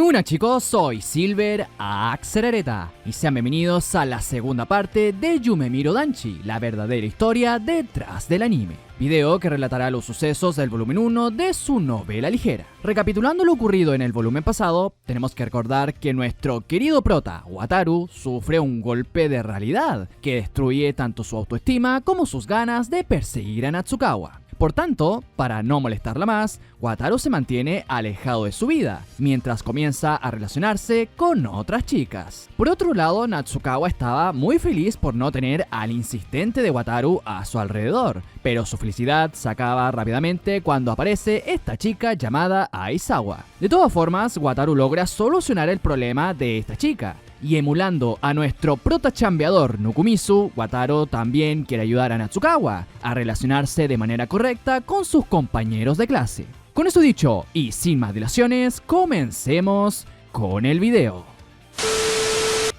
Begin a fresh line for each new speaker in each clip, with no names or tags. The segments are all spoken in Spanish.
Muy buenas chicos, soy Silver Axerereta y sean bienvenidos a la segunda parte de Yumemiro Danchi, la verdadera historia detrás del anime. Video que relatará los sucesos del volumen 1 de su novela ligera. Recapitulando lo ocurrido en el volumen pasado, tenemos que recordar que nuestro querido prota, Wataru, sufre un golpe de realidad que destruye tanto su autoestima como sus ganas de perseguir a Natsukawa. Por tanto, para no molestarla más, Wataru se mantiene alejado de su vida, mientras comienza a relacionarse con otras chicas. Por otro lado, Natsukawa estaba muy feliz por no tener al insistente de Wataru a su alrededor, pero su felicidad se acaba rápidamente cuando aparece esta chica llamada Aizawa. De todas formas, Wataru logra solucionar el problema de esta chica. Y emulando a nuestro protachambeador Nukumizu, Wataru también quiere ayudar a Natsukawa a relacionarse de manera correcta con sus compañeros de clase. Con esto dicho, y sin más dilaciones, comencemos con el video.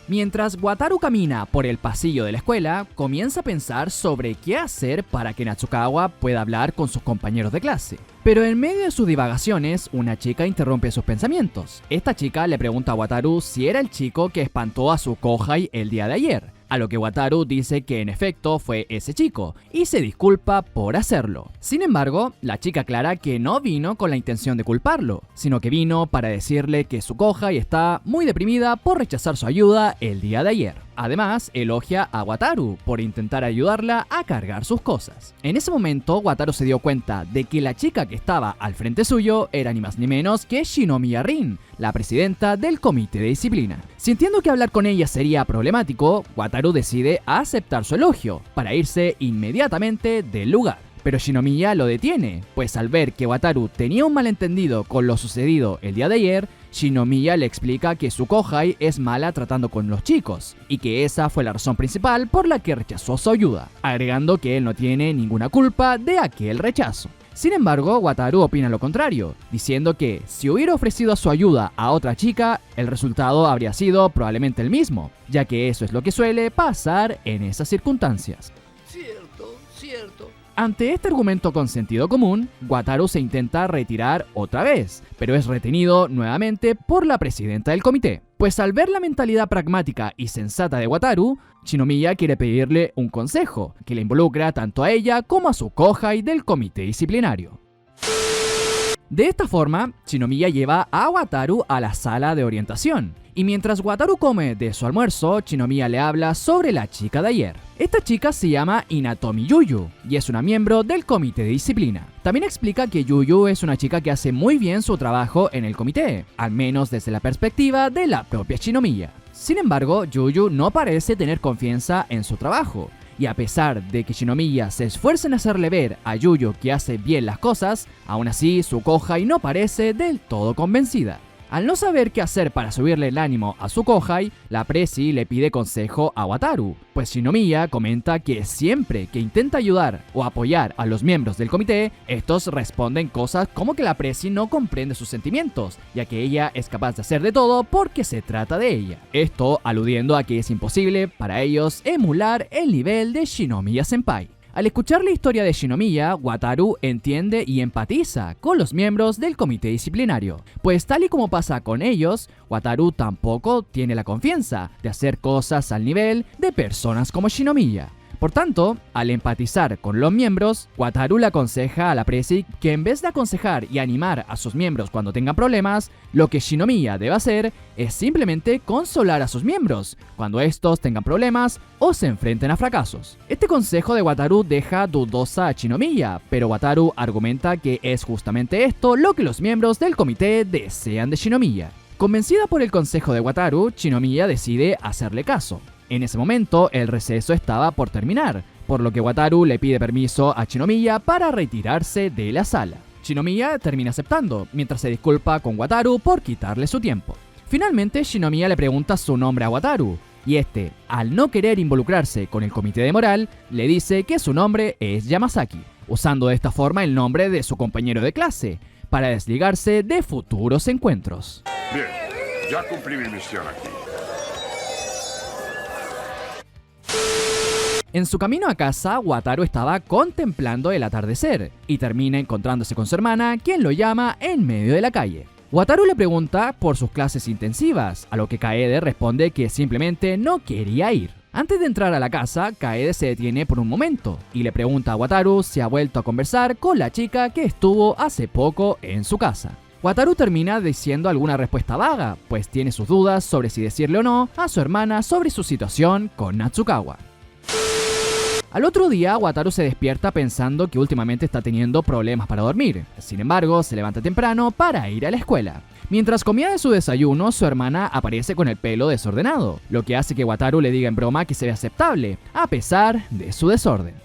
Mientras Wataru camina por el pasillo de la escuela, comienza a pensar sobre qué hacer para que Natsukawa pueda hablar con sus compañeros de clase. Pero en medio de sus divagaciones, una chica interrumpe sus pensamientos. Esta chica le pregunta a Wataru si era el chico que espantó a su kohai el día de ayer, a lo que Wataru dice que en efecto fue ese chico, y se disculpa por hacerlo. Sin embargo, la chica aclara que no vino con la intención de culparlo, sino que vino para decirle que su kohai está muy deprimida por rechazar su ayuda el día de ayer. Además, elogia a Wataru por intentar ayudarla a cargar sus cosas. En ese momento, Wataru se dio cuenta de que la chica que estaba al frente suyo era ni más ni menos que Shinomiya Rin, la presidenta del comité de disciplina. Sintiendo que hablar con ella sería problemático, Wataru decide aceptar su elogio para irse inmediatamente del lugar. Pero Shinomiya lo detiene, pues al ver que Wataru tenía un malentendido con lo sucedido el día de ayer, Shinomiya le explica que su kohai es mala tratando con los chicos, y que esa fue la razón principal por la que rechazó su ayuda, agregando que él no tiene ninguna culpa de aquel rechazo. Sin embargo, Wataru opina lo contrario, diciendo que si hubiera ofrecido su ayuda a otra chica, el resultado habría sido probablemente el mismo, ya que eso es lo que suele pasar en esas circunstancias. Cierto. Ante este argumento con sentido común, Wataru se intenta retirar otra vez, pero es retenido nuevamente por la presidenta del comité. Pues al ver la mentalidad pragmática y sensata de Wataru, Shinomiya quiere pedirle un consejo, que le involucra tanto a ella como a su kohai del comité disciplinario. De esta forma, Shinomiya lleva a Wataru a la sala de orientación, y mientras Wataru come de su almuerzo, Shinomiya le habla sobre la chica de ayer. Esta chica se llama Inatomi Yuyu, y es una miembro del comité de disciplina. También explica que Yuyu es una chica que hace muy bien su trabajo en el comité, al menos desde la perspectiva de la propia Shinomiya. Sin embargo, Yuyu no parece tener confianza en su trabajo, y a pesar de que Shinomiya se esfuerza en hacerle ver a Yuyu que hace bien las cosas, aún así su kohai no parece del todo convencida. Al no saber qué hacer para subirle el ánimo a su kohai, la presi le pide consejo a Wataru, pues Shinomiya comenta que siempre que intenta ayudar o apoyar a los miembros del comité, estos responden cosas como que la presi no comprende sus sentimientos, ya que ella es capaz de hacer de todo porque se trata de ella. Esto aludiendo a que es imposible para ellos emular el nivel de Shinomiya Senpai. Al escuchar la historia de Shinomiya, Wataru entiende y empatiza con los miembros del comité disciplinario, pues tal y como pasa con ellos, Wataru tampoco tiene la confianza de hacer cosas al nivel de personas como Shinomiya. Por tanto, al empatizar con los miembros, Wataru le aconseja a la presi que en vez de aconsejar y animar a sus miembros cuando tengan problemas, lo que Shinomiya debe hacer es simplemente consolar a sus miembros cuando estos tengan problemas o se enfrenten a fracasos. Este consejo de Wataru deja dudosa a Shinomiya, pero Wataru argumenta que es justamente esto lo que los miembros del comité desean de Shinomiya. Convencida por el consejo de Wataru, Shinomiya decide hacerle caso. En ese momento, el receso estaba por terminar, por lo que Wataru le pide permiso a Shinomiya para retirarse de la sala. Shinomiya termina aceptando, mientras se disculpa con Wataru por quitarle su tiempo. Finalmente, Shinomiya le pregunta su nombre a Wataru, y este, al no querer involucrarse con el comité de moral, le dice que su nombre es Yamasaki, usando de esta forma el nombre de su compañero de clase, para desligarse de futuros encuentros.
Bien, ya cumplí mi misión aquí.
En su camino a casa, Wataru estaba contemplando el atardecer y termina encontrándose con su hermana, quien lo llama en medio de la calle. Wataru le pregunta por sus clases intensivas, a lo que Kaede responde que simplemente no quería ir. Antes de entrar a la casa, Kaede se detiene por un momento y le pregunta a Wataru si ha vuelto a conversar con la chica que estuvo hace poco en su casa. Wataru termina diciendo alguna respuesta vaga, pues tiene sus dudas sobre si decirle o no a su hermana sobre su situación con Natsukawa. Al otro día, Wataru se despierta pensando que últimamente está teniendo problemas para dormir. Sin embargo, se levanta temprano para ir a la escuela. Mientras comía de su desayuno, su hermana aparece con el pelo desordenado, lo que hace que Wataru le diga en broma que se ve aceptable, a pesar de su desorden.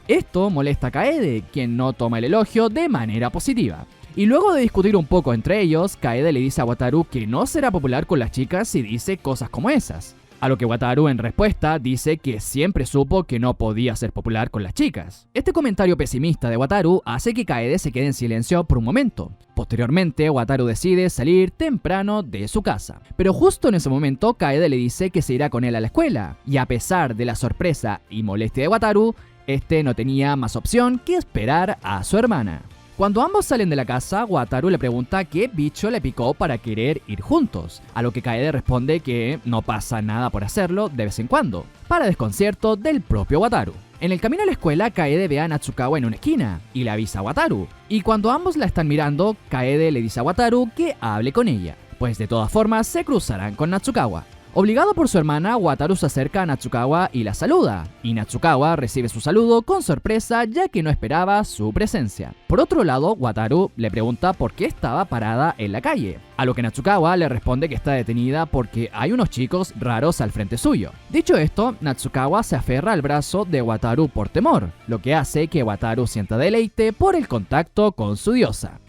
Esto molesta a Kaede, quien no toma el elogio de manera positiva. Y luego de discutir un poco entre ellos, Kaede le dice a Wataru que no será popular con las chicas si dice cosas como esas. A lo que Wataru en respuesta dice que siempre supo que no podía ser popular con las chicas. Este comentario pesimista de Wataru hace que Kaede se quede en silencio por un momento. Posteriormente, Wataru decide salir temprano de su casa. Pero justo en ese momento, Kaede le dice que se irá con él a la escuela. Y a pesar de la sorpresa y molestia de Wataru, este no tenía más opción que esperar a su hermana. Cuando ambos salen de la casa, Wataru le pregunta qué bicho le picó para querer ir juntos, a lo que Kaede responde que no pasa nada por hacerlo de vez en cuando, para desconcierto del propio Wataru. En el camino a la escuela, Kaede ve a Natsukawa en una esquina y le avisa a Wataru, y cuando ambos la están mirando, Kaede le dice a Wataru que hable con ella, pues de todas formas se cruzarán con Natsukawa. Obligado por su hermana, Wataru se acerca a Natsukawa y la saluda, y Natsukawa recibe su saludo con sorpresa ya que no esperaba su presencia. Por otro lado, Wataru le pregunta por qué estaba parada en la calle, a lo que Natsukawa le responde que está detenida porque hay unos chicos raros al frente suyo. Dicho esto, Natsukawa se aferra al brazo de Wataru por temor, lo que hace que Wataru sienta deleite por el contacto con su diosa.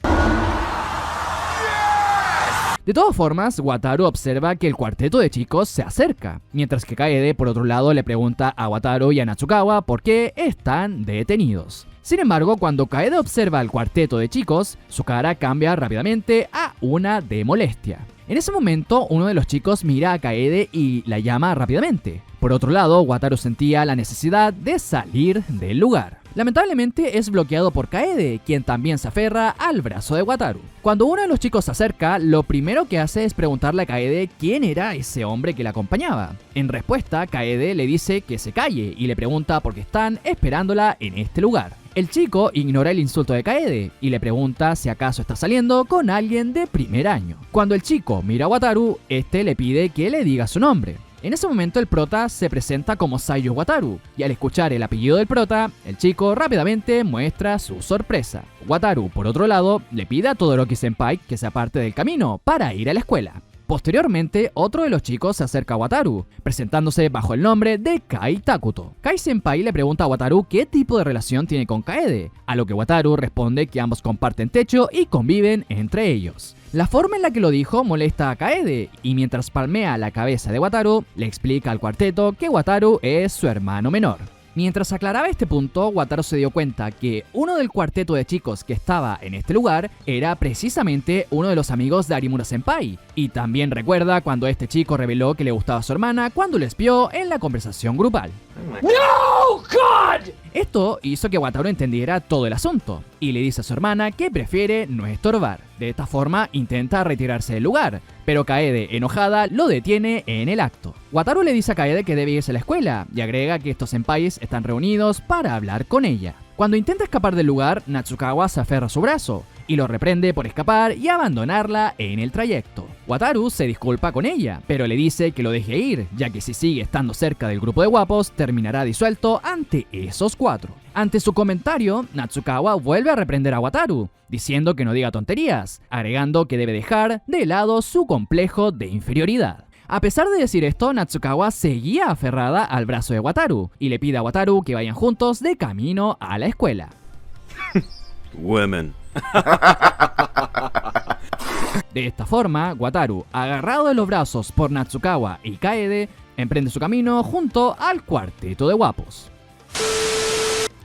De todas formas, Wataru observa que el cuarteto de chicos se acerca, mientras que Kaede, por otro lado, le pregunta a Wataru y a Natsukawa por qué están detenidos. Sin embargo, cuando Kaede observa al cuarteto de chicos, su cara cambia rápidamente a una de molestia. En ese momento, uno de los chicos mira a Kaede y la llama rápidamente. Por otro lado, Wataru sentía la necesidad de salir del lugar. Lamentablemente es bloqueado por Kaede, quien también se aferra al brazo de Wataru. Cuando uno de los chicos se acerca, lo primero que hace es preguntarle a Kaede quién era ese hombre que la acompañaba. En respuesta, Kaede le dice que se calle y le pregunta por qué están esperándola en este lugar. El chico ignora el insulto de Kaede y le pregunta si acaso está saliendo con alguien de primer año. Cuando el chico mira a Wataru, este le pide que le diga su nombre. En ese momento el prota se presenta como Saiyo Wataru, y al escuchar el apellido del prota, el chico rápidamente muestra su sorpresa. Wataru, por otro lado, le pide a Todoroki Senpai que se aparte del camino para ir a la escuela. Posteriormente, otro de los chicos se acerca a Wataru, presentándose bajo el nombre de Kai Takuto. Kai Senpai le pregunta a Wataru qué tipo de relación tiene con Kaede, a lo que Wataru responde que ambos comparten techo y conviven entre ellos. La forma en la que lo dijo molesta a Kaede, y mientras palmea la cabeza de Wataru, le explica al cuarteto que Wataru es su hermano menor. Mientras aclaraba este punto, Wataru se dio cuenta que uno del cuarteto de chicos que estaba en este lugar era precisamente uno de los amigos de Arimura Senpai, y también recuerda cuando este chico reveló que le gustaba a su hermana cuando lo espió en la conversación grupal. ¡No, God! Esto hizo que Wataru entendiera todo el asunto, y le dice a su hermana que prefiere no estorbar. De esta forma intenta retirarse del lugar, pero Kaede, enojada, lo detiene en el acto. Wataru le dice a Kaede que debe irse a la escuela, y agrega que estos senpais están reunidos para hablar con ella. Cuando intenta escapar del lugar, Natsukawa se aferra a su brazo, y lo reprende por escapar y abandonarla en el trayecto. Wataru se disculpa con ella, pero le dice que lo deje ir, ya que si sigue estando cerca del grupo de guapos, terminará disuelto ante esos cuatro. Ante su comentario, Natsukawa vuelve a reprender a Wataru, diciendo que no diga tonterías, agregando que debe dejar de lado su complejo de inferioridad. A pesar de decir esto, Natsukawa seguía aferrada al brazo de Wataru, y le pide a Wataru que vayan juntos de camino a la escuela.
Women.
De esta forma, Wataru, agarrado de los brazos por Natsukawa y Kaede, emprende su camino junto al cuarteto de guapos.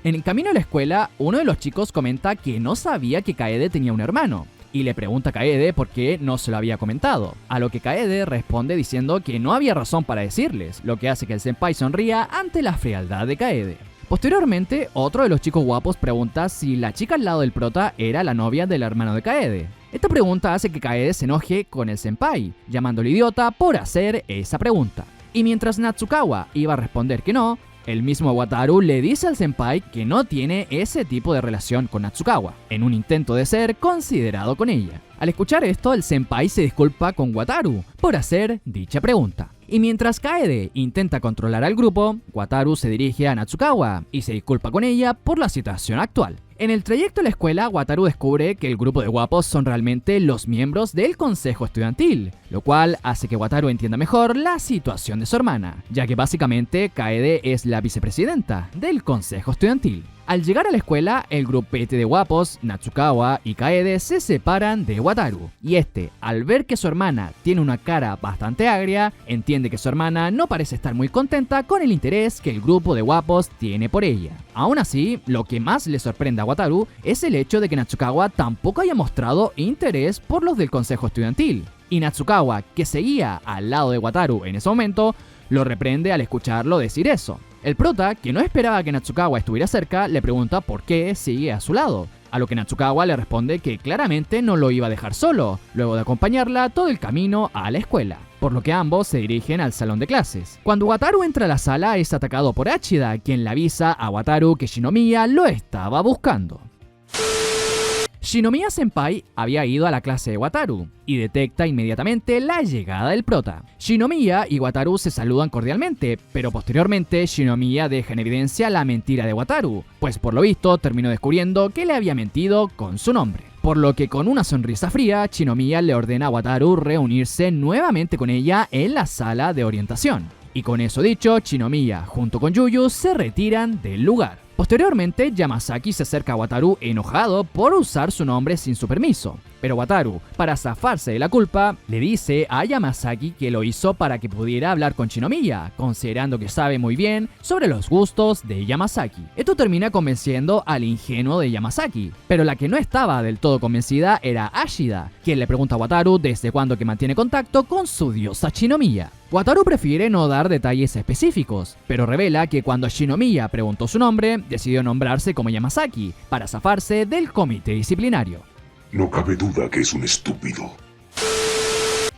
En el camino a la escuela, uno de los chicos comenta que no sabía que Kaede tenía un hermano, y le pregunta a Kaede por qué no se lo había comentado, a lo que Kaede responde diciendo que no había razón para decirles, lo que hace que el senpai sonría ante la frialdad de Kaede. Posteriormente, otro de los chicos guapos pregunta si la chica al lado del prota era la novia del hermano de Kaede. Esta pregunta hace que Kaede se enoje con el senpai, llamándolo idiota por hacer esa pregunta. Y mientras Natsukawa iba a responder que no, el mismo Wataru le dice al senpai que no tiene ese tipo de relación con Natsukawa, en un intento de ser considerado con ella. Al escuchar esto, el senpai se disculpa con Wataru por hacer dicha pregunta. Y mientras Kaede intenta controlar al grupo, Wataru se dirige a Natsukawa y se disculpa con ella por la situación actual. En el trayecto a la escuela, Wataru descubre que el grupo de guapos son realmente los miembros del consejo estudiantil, lo cual hace que Wataru entienda mejor la situación de su hermana, ya que básicamente Kaede es la vicepresidenta del consejo estudiantil. Al llegar a la escuela, el grupete de guapos, Natsukawa y Kaede, se separan de Wataru, y este, al ver que su hermana tiene una cara bastante agria, entiende que su hermana no parece estar muy contenta con el interés que el grupo de guapos tiene por ella. Aún así, lo que más le sorprende a Wataru es el hecho de que Natsukawa tampoco haya mostrado interés por los del consejo estudiantil, y Natsukawa, que seguía al lado de Wataru en ese momento, lo reprende al escucharlo decir eso. El prota, que no esperaba que Natsukawa estuviera cerca, le pregunta por qué sigue a su lado, a lo que Natsukawa le responde que claramente no lo iba a dejar solo, luego de acompañarla todo el camino a la escuela, por lo que ambos se dirigen al salón de clases. Cuando Wataru entra a la sala, es atacado por Ashida, quien le avisa a Wataru que Shinomiya lo estaba buscando. Shinomiya Senpai había ido a la clase de Wataru y detecta inmediatamente la llegada del prota. Shinomiya y Wataru se saludan cordialmente, pero posteriormente Shinomiya deja en evidencia la mentira de Wataru, pues por lo visto terminó descubriendo que le había mentido con su nombre. Por lo que con una sonrisa fría, Shinomiya le ordena a Wataru reunirse nuevamente con ella en la sala de orientación. Y con eso dicho, Shinomiya junto con Yuyu se retiran del lugar. Posteriormente, Yamasaki se acerca a Wataru enojado por usar su nombre sin su permiso, pero Wataru, para zafarse de la culpa, le dice a Yamasaki que lo hizo para que pudiera hablar con Shinomiya, considerando que sabe muy bien sobre los gustos de Yamasaki. Esto termina convenciendo al ingenuo de Yamasaki, pero la que no estaba del todo convencida era Ashida, quien le pregunta a Wataru desde cuándo que mantiene contacto con su diosa Shinomiya. Wataru prefiere no dar detalles específicos, pero revela que cuando Shinomiya preguntó su nombre, decidió nombrarse como Yamasaki para zafarse del comité disciplinario.
No cabe duda que es un estúpido.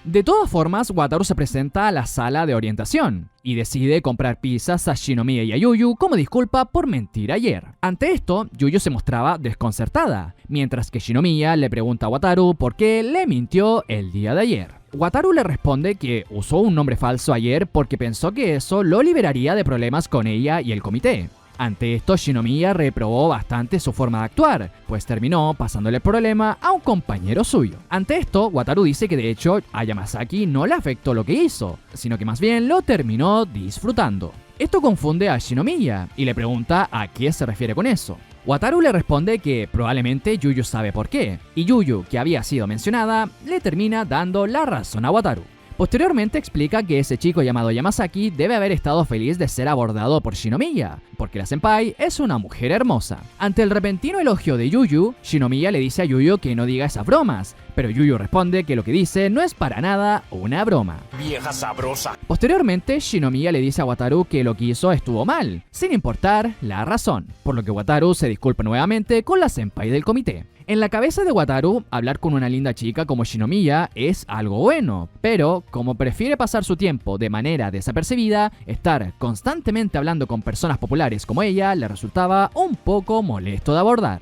De todas formas, Wataru se presenta a la sala de orientación y decide comprar pizzas a Shinomiya y a Yuyu como disculpa por mentir ayer. Ante esto, Yuyu se mostraba desconcertada, mientras que Shinomiya le pregunta a Wataru por qué le mintió el día de ayer. Wataru le responde que usó un nombre falso ayer porque pensó que eso lo liberaría de problemas con ella y el comité. Ante esto, Shinomiya reprobó bastante su forma de actuar, pues terminó pasándole el problema a un compañero suyo. Ante esto, Wataru dice que de hecho a Yamasaki no le afectó lo que hizo, sino que más bien lo terminó disfrutando. Esto confunde a Shinomiya y le pregunta a qué se refiere con eso. Wataru le responde que probablemente Yuyu sabe por qué, y Yuyu, que había sido mencionada, le termina dando la razón a Wataru. Posteriormente explica que ese chico llamado Yamasaki debe haber estado feliz de ser abordado por Shinomiya, porque la senpai es una mujer hermosa. Ante el repentino elogio de Yuyu, Shinomiya le dice a Yuyu que no diga esas bromas, pero Yuyu responde que lo que dice no es para nada una broma.
Vieja sabrosa.
Posteriormente, Shinomiya le dice a Wataru que lo que hizo estuvo mal, sin importar la razón, por lo que Wataru se disculpa nuevamente con la senpai del comité. En la cabeza de Wataru, hablar con una linda chica como Shinomiya es algo bueno, pero como prefiere pasar su tiempo de manera desapercibida, estar constantemente hablando con personas populares como ella le resultaba un poco molesto de abordar.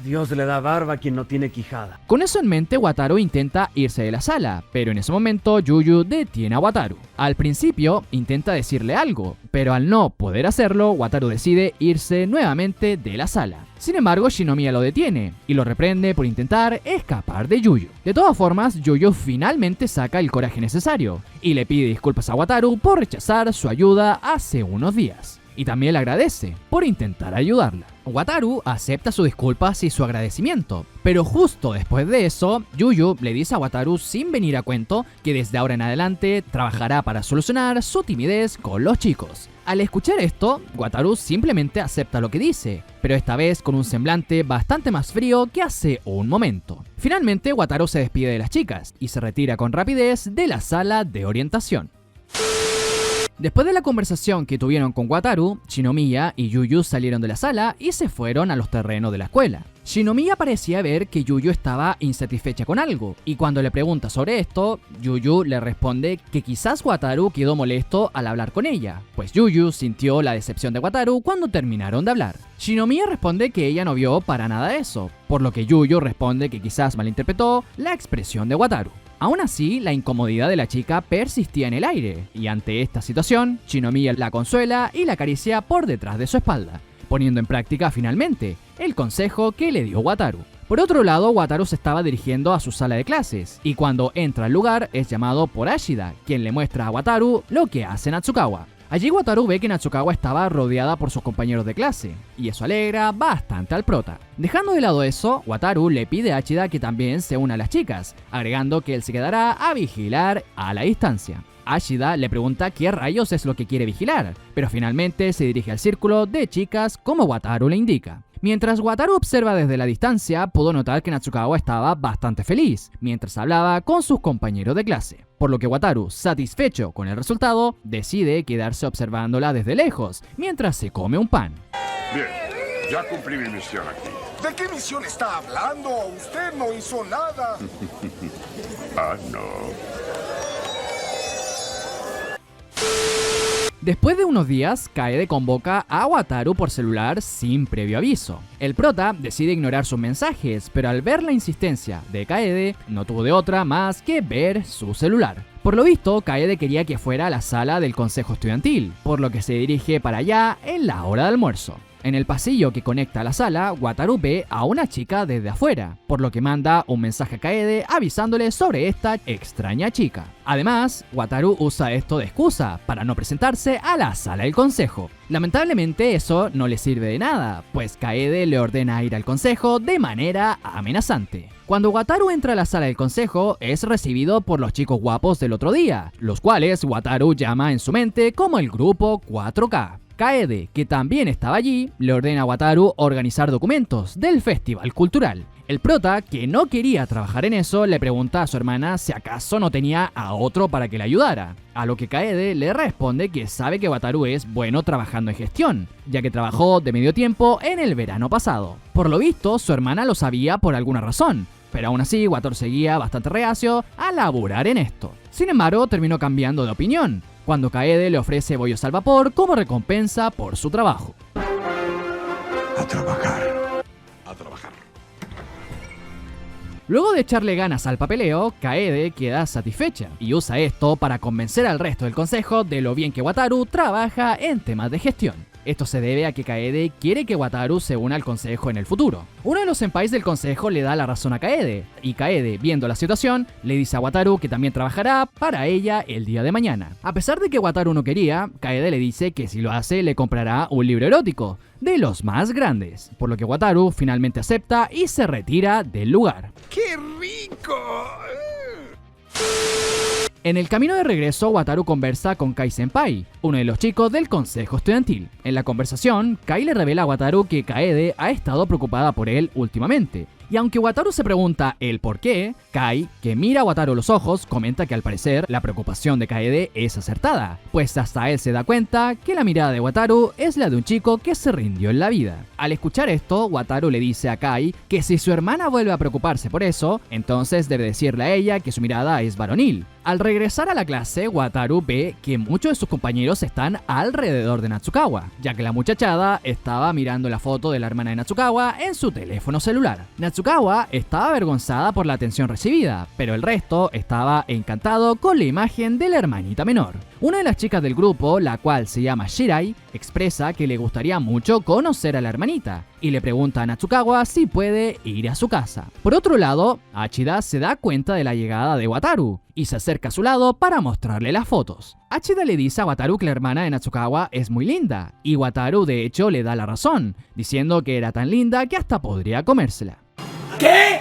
Dios le da barba a quien no tiene quijada.
Con eso en mente, Wataru intenta irse de la sala, pero en ese momento Yuyu detiene a Wataru. Al principio intenta decirle algo, pero al no poder hacerlo, Wataru decide irse nuevamente de la sala. Sin embargo, Shinomiya lo detiene y lo reprende por intentar escapar de Yuyu. De todas formas, Yuyu finalmente saca el coraje necesario y le pide disculpas a Wataru por rechazar su ayuda hace unos días. Y también le agradece por intentar ayudarla. Wataru acepta sus disculpas y su agradecimiento, pero justo después de eso, Yuyu le dice a Wataru sin venir a cuento que desde ahora en adelante trabajará para solucionar su timidez con los chicos. Al escuchar esto, Wataru simplemente acepta lo que dice, pero esta vez con un semblante bastante más frío que hace un momento. Finalmente, Wataru se despide de las chicas y se retira con rapidez de la sala de orientación. Después de la conversación que tuvieron con Wataru, Shinomiya y Yuyu salieron de la sala y se fueron a los terrenos de la escuela. Shinomiya parecía ver que Yuyu estaba insatisfecha con algo, y cuando le pregunta sobre esto, Yuyu le responde que quizás Wataru quedó molesto al hablar con ella, pues Yuyu sintió la decepción de Wataru cuando terminaron de hablar. Shinomiya responde que ella no vio para nada eso, por lo que Yuyu responde que quizás malinterpretó la expresión de Wataru. Aún así, la incomodidad de la chica persistía en el aire, y ante esta situación, Shinomiya la consuela y la acaricia por detrás de su espalda, poniendo en práctica finalmente el consejo que le dio Wataru. Por otro lado, Wataru se estaba dirigiendo a su sala de clases, y cuando entra al lugar es llamado por Ashida, quien le muestra a Wataru lo que hace Natsukawa. Allí Wataru ve que Natsukawa estaba rodeada por sus compañeros de clase, y eso alegra bastante al prota. Dejando de lado eso, Wataru le pide a Ashida que también se una a las chicas, agregando que él se quedará a vigilar a la distancia. Ashida le pregunta qué rayos es lo que quiere vigilar, pero finalmente se dirige al círculo de chicas como Wataru le indica. Mientras Wataru observa desde la distancia, pudo notar que Natsukawa estaba bastante feliz, mientras hablaba con sus compañeros de clase. Por lo que Wataru, satisfecho con el resultado, decide quedarse observándola desde lejos, mientras se come un pan.
Bien, ya cumplí mi misión aquí.
¿De qué misión está hablando? Usted no hizo nada.
Ah, no.
Después de unos días, Kaede convoca a Wataru por celular sin previo aviso. El prota decide ignorar sus mensajes, pero al ver la insistencia de Kaede, no tuvo de otra más que ver su celular. Por lo visto, Kaede quería que fuera a la sala del consejo estudiantil, por lo que se dirige para allá en la hora de almuerzo. En el pasillo que conecta a la sala, Wataru ve a una chica desde afuera, por lo que manda un mensaje a Kaede avisándole sobre esta extraña chica. Además, Wataru usa esto de excusa para no presentarse a la sala del consejo. Lamentablemente eso no le sirve de nada, pues Kaede le ordena ir al consejo de manera amenazante. Cuando Wataru entra a la sala del consejo, es recibido por los chicos guapos del otro día, los cuales Wataru llama en su mente como el grupo 4K. Kaede, que también estaba allí, le ordena a Wataru organizar documentos del festival cultural. El prota, que no quería trabajar en eso, le pregunta a su hermana si acaso no tenía a otro para que le ayudara, a lo que Kaede le responde que sabe que Wataru es bueno trabajando en gestión, ya que trabajó de medio tiempo en el verano pasado. Por lo visto, su hermana lo sabía por alguna razón, pero aún así Wataru seguía bastante reacio a laburar en esto. Sin embargo, terminó cambiando de opinión, cuando Kaede le ofrece bollos al vapor como recompensa por su trabajo.
A trabajar. A trabajar.
Luego de echarle ganas al papeleo, Kaede queda satisfecha y usa esto para convencer al resto del consejo de lo bien que Wataru trabaja en temas de gestión. Esto se debe a que Kaede quiere que Wataru se una al consejo en el futuro. Uno de los senpais del consejo le da la razón a Kaede, y Kaede, viendo la situación, le dice a Wataru que también trabajará para ella el día de mañana. A pesar de que Wataru no quería, Kaede le dice que si lo hace le comprará un libro erótico, de los más grandes, por lo que Wataru finalmente acepta y se retira del lugar.
¡Qué rico!
En el camino de regreso, Wataru conversa con Kai Senpai, uno de los chicos del consejo estudiantil. En la conversación, Kai le revela a Wataru que Kaede ha estado preocupada por él últimamente. Y aunque Wataru se pregunta el por qué, Kai, que mira a Wataru a los ojos, comenta que al parecer la preocupación de Kaede es acertada, pues hasta él se da cuenta que la mirada de Wataru es la de un chico que se rindió en la vida. Al escuchar esto, Wataru le dice a Kai que si su hermana vuelve a preocuparse por eso, entonces debe decirle a ella que su mirada es varonil. Al regresar a la clase, Wataru ve que muchos de sus compañeros están alrededor de Natsukawa, ya que la muchachada estaba mirando la foto de la hermana de Natsukawa en su teléfono celular. Natsukawa estaba avergonzada por la atención recibida, pero el resto estaba encantado con la imagen de la hermanita menor. Una de las chicas del grupo, la cual se llama Shirai, expresa que le gustaría mucho conocer a la hermanita y le pregunta a Natsukawa si puede ir a su casa. Por otro lado, Ashida se da cuenta de la llegada de Wataru y se acerca a su lado para mostrarle las fotos. Ashida le dice a Wataru que la hermana de Natsukawa es muy linda, y Wataru de hecho le da la razón, diciendo que era tan linda que hasta podría comérsela.
¿Qué?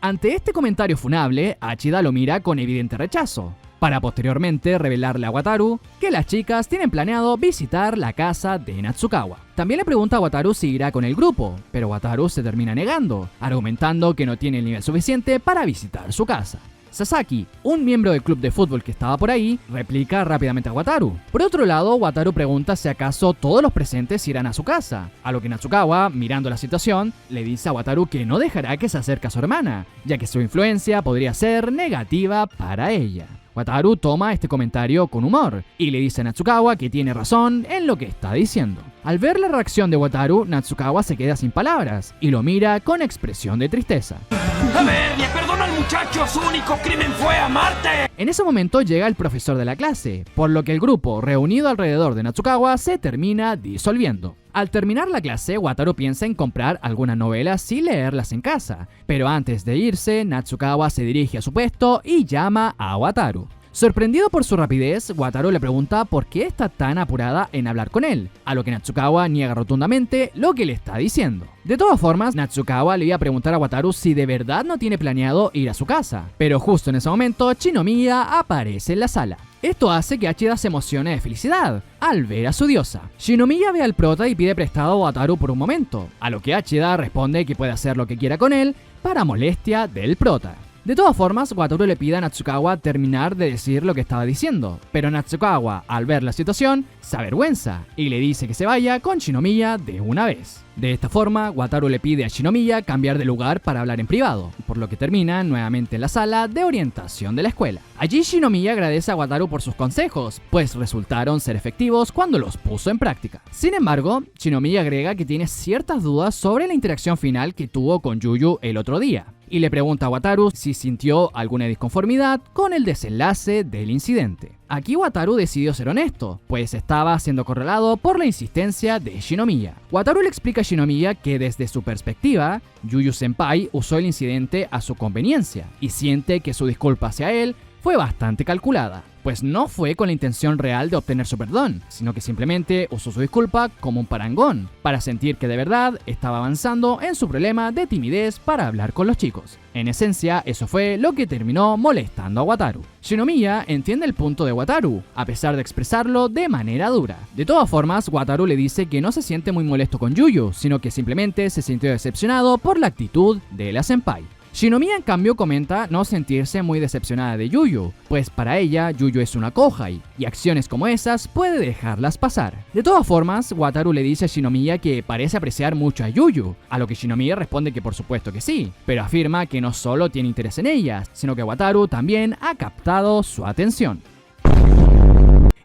Ante este comentario funable, Ashida lo mira con evidente rechazo, para posteriormente revelarle a Wataru que las chicas tienen planeado visitar la casa de Natsukawa. También le pregunta a Wataru si irá con el grupo, pero Wataru se termina negando, argumentando que no tiene el nivel suficiente para visitar su casa. Sasaki, un miembro del club de fútbol que estaba por ahí, replica rápidamente a Wataru. Por otro lado, Wataru pregunta si acaso todos los presentes irán a su casa, a lo que Natsukawa, mirando la situación, le dice a Wataru que no dejará que se acerque a su hermana, ya que su influencia podría ser negativa para ella. Wataru toma este comentario con humor y le dice a Natsukawa que tiene razón en lo que está diciendo. Al ver la reacción de Wataru, Natsukawa se queda sin palabras y lo mira con expresión de tristeza.
A ver, le perdono al muchacho, su único crimen fue amarte.
En ese momento llega el profesor de la clase, por lo que el grupo reunido alrededor de Natsukawa se termina disolviendo. Al terminar la clase, Wataru piensa en comprar algunas novelas y leerlas en casa, pero antes de irse, Natsukawa se dirige a su puesto y llama a Wataru. Sorprendido por su rapidez, Wataru le pregunta por qué está tan apurada en hablar con él, a lo que Natsukawa niega rotundamente lo que le está diciendo. De todas formas, Natsukawa le iba a preguntar a Wataru si de verdad no tiene planeado ir a su casa, pero justo en ese momento Shinomiya aparece en la sala. Esto hace que Hachida se emocione de felicidad al ver a su diosa. Shinomiya ve al prota y pide prestado a Wataru por un momento, a lo que Hachida responde que puede hacer lo que quiera con él para molestia del prota. De todas formas, Wataru le pide a Natsukawa terminar de decir lo que estaba diciendo, pero Natsukawa, al ver la situación, se avergüenza y le dice que se vaya con Shinomiya de una vez. De esta forma, Wataru le pide a Shinomiya cambiar de lugar para hablar en privado, por lo que termina nuevamente en la sala de orientación de la escuela. Allí Shinomiya agradece a Wataru por sus consejos, pues resultaron ser efectivos cuando los puso en práctica. Sin embargo, Shinomiya agrega que tiene ciertas dudas sobre la interacción final que tuvo con Yuyu el otro día, y le pregunta a Wataru si sintió alguna disconformidad con el desenlace del incidente. Aquí Wataru decidió ser honesto, pues estaba siendo acorralado por la insistencia de Shinomiya. Wataru le explica a Shinomiya que desde su perspectiva, Yuyu Senpai usó el incidente a su conveniencia y siente que su disculpa hacia él fue bastante calculada, pues no fue con la intención real de obtener su perdón, sino que simplemente usó su disculpa como un parangón, para sentir que de verdad estaba avanzando en su problema de timidez para hablar con los chicos. En esencia, eso fue lo que terminó molestando a Wataru. Shinomiya entiende el punto de Wataru, a pesar de expresarlo de manera dura. De todas formas, Wataru le dice que no se siente muy molesto con Yuyu, sino que simplemente se sintió decepcionado por la actitud de la senpai. Shinomiya en cambio comenta no sentirse muy decepcionada de Yuyu, pues para ella Yuyu es una kohai, y acciones como esas puede dejarlas pasar. De todas formas, Wataru le dice a Shinomiya que parece apreciar mucho a Yuyu, a lo que Shinomiya responde que por supuesto que sí, pero afirma que no solo tiene interés en ella, sino que Wataru también ha captado su atención.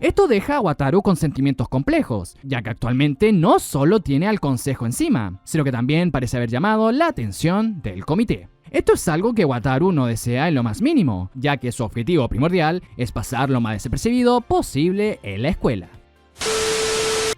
Esto deja a Wataru con sentimientos complejos, ya que actualmente no solo tiene al consejo encima, sino que también parece haber llamado la atención del comité. Esto es algo que Wataru no desea en lo más mínimo, ya que su objetivo primordial es pasar lo más desapercibido posible en la escuela.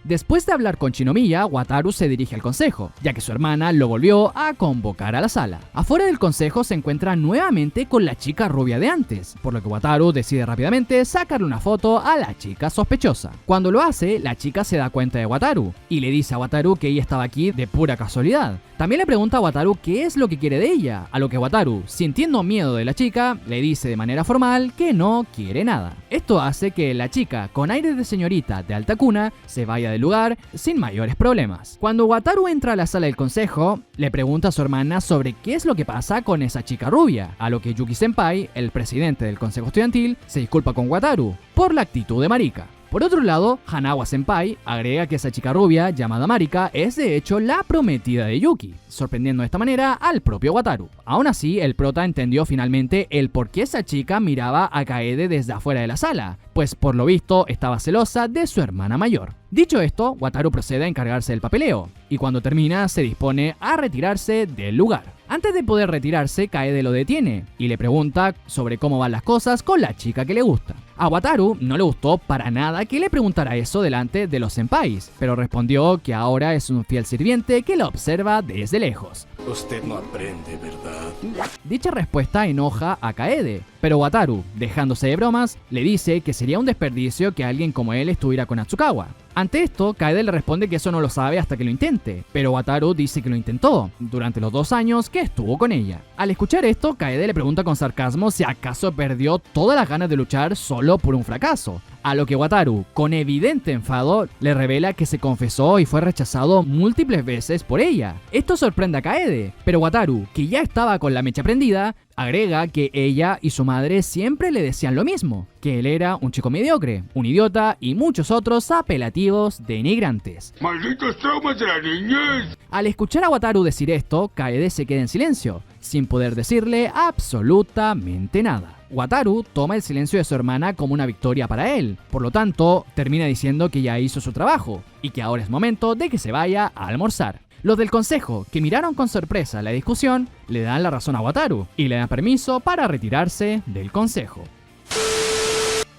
Después de hablar con Shinomiya, Wataru se dirige al consejo, ya que su hermana lo volvió a convocar a la sala. Afuera del consejo se encuentra nuevamente con la chica rubia de antes, por lo que Wataru decide rápidamente sacarle una foto a la chica sospechosa. Cuando lo hace, la chica se da cuenta de Wataru y le dice a Wataru que ella estaba aquí de pura casualidad. También le pregunta a Wataru qué es lo que quiere de ella, a lo que Wataru, sintiendo miedo de la chica, le dice de manera formal que no quiere nada. Esto hace que la chica, con aire de señorita de alta cuna, se vaya del lugar sin mayores problemas. Cuando Wataru entra a la sala del consejo, le pregunta a su hermana sobre qué es lo que pasa con esa chica rubia, a lo que Yuki Senpai, el presidente del consejo estudiantil, se disculpa con Wataru por la actitud de marica. Por otro lado, Hanawa Senpai agrega que esa chica rubia, llamada Marika, es de hecho la prometida de Yuki, sorprendiendo de esta manera al propio Wataru. Aún así, el prota entendió finalmente el por qué esa chica miraba a Kaede desde afuera de la sala, pues por lo visto estaba celosa de su hermana mayor. Dicho esto, Wataru procede a encargarse del papeleo, y cuando termina se dispone a retirarse del lugar. Antes de poder retirarse, Kaede lo detiene y le pregunta sobre cómo van las cosas con la chica que le gusta. A Wataru no le gustó para nada que le preguntara eso delante de los senpais, pero respondió que ahora es un fiel sirviente que la observa desde lejos.
Usted no aprende, ¿verdad?
Dicha respuesta enoja a Kaede, pero Wataru, dejándose de bromas, le dice que sería un desperdicio que alguien como él estuviera con Natsukawa. Ante esto, Kaede le responde que eso no lo sabe hasta que lo intente, pero Wataru dice que lo intentó durante los 2 años que estuvo con ella. Al escuchar esto, Kaede le pregunta con sarcasmo si acaso perdió todas las ganas de luchar solo por un fracaso, a lo que Wataru, con evidente enfado, le revela que se confesó y fue rechazado múltiples veces por ella. Esto sorprende a Kaede, pero Wataru, que ya estaba con la mecha prendida, agrega que ella y su madre siempre le decían lo mismo, que él era un chico mediocre, un idiota y muchos otros apelativos denigrantes.
¡Malditos traumas de la niñez!
Al escuchar a Wataru decir esto, Kaede se queda en silencio, sin poder decirle absolutamente nada. Wataru toma el silencio de su hermana como una victoria para él, por lo tanto, termina diciendo que ya hizo su trabajo y que ahora es momento de que se vaya a almorzar. Los del consejo, que miraron con sorpresa la discusión, le dan la razón a Wataru y le dan permiso para retirarse del consejo.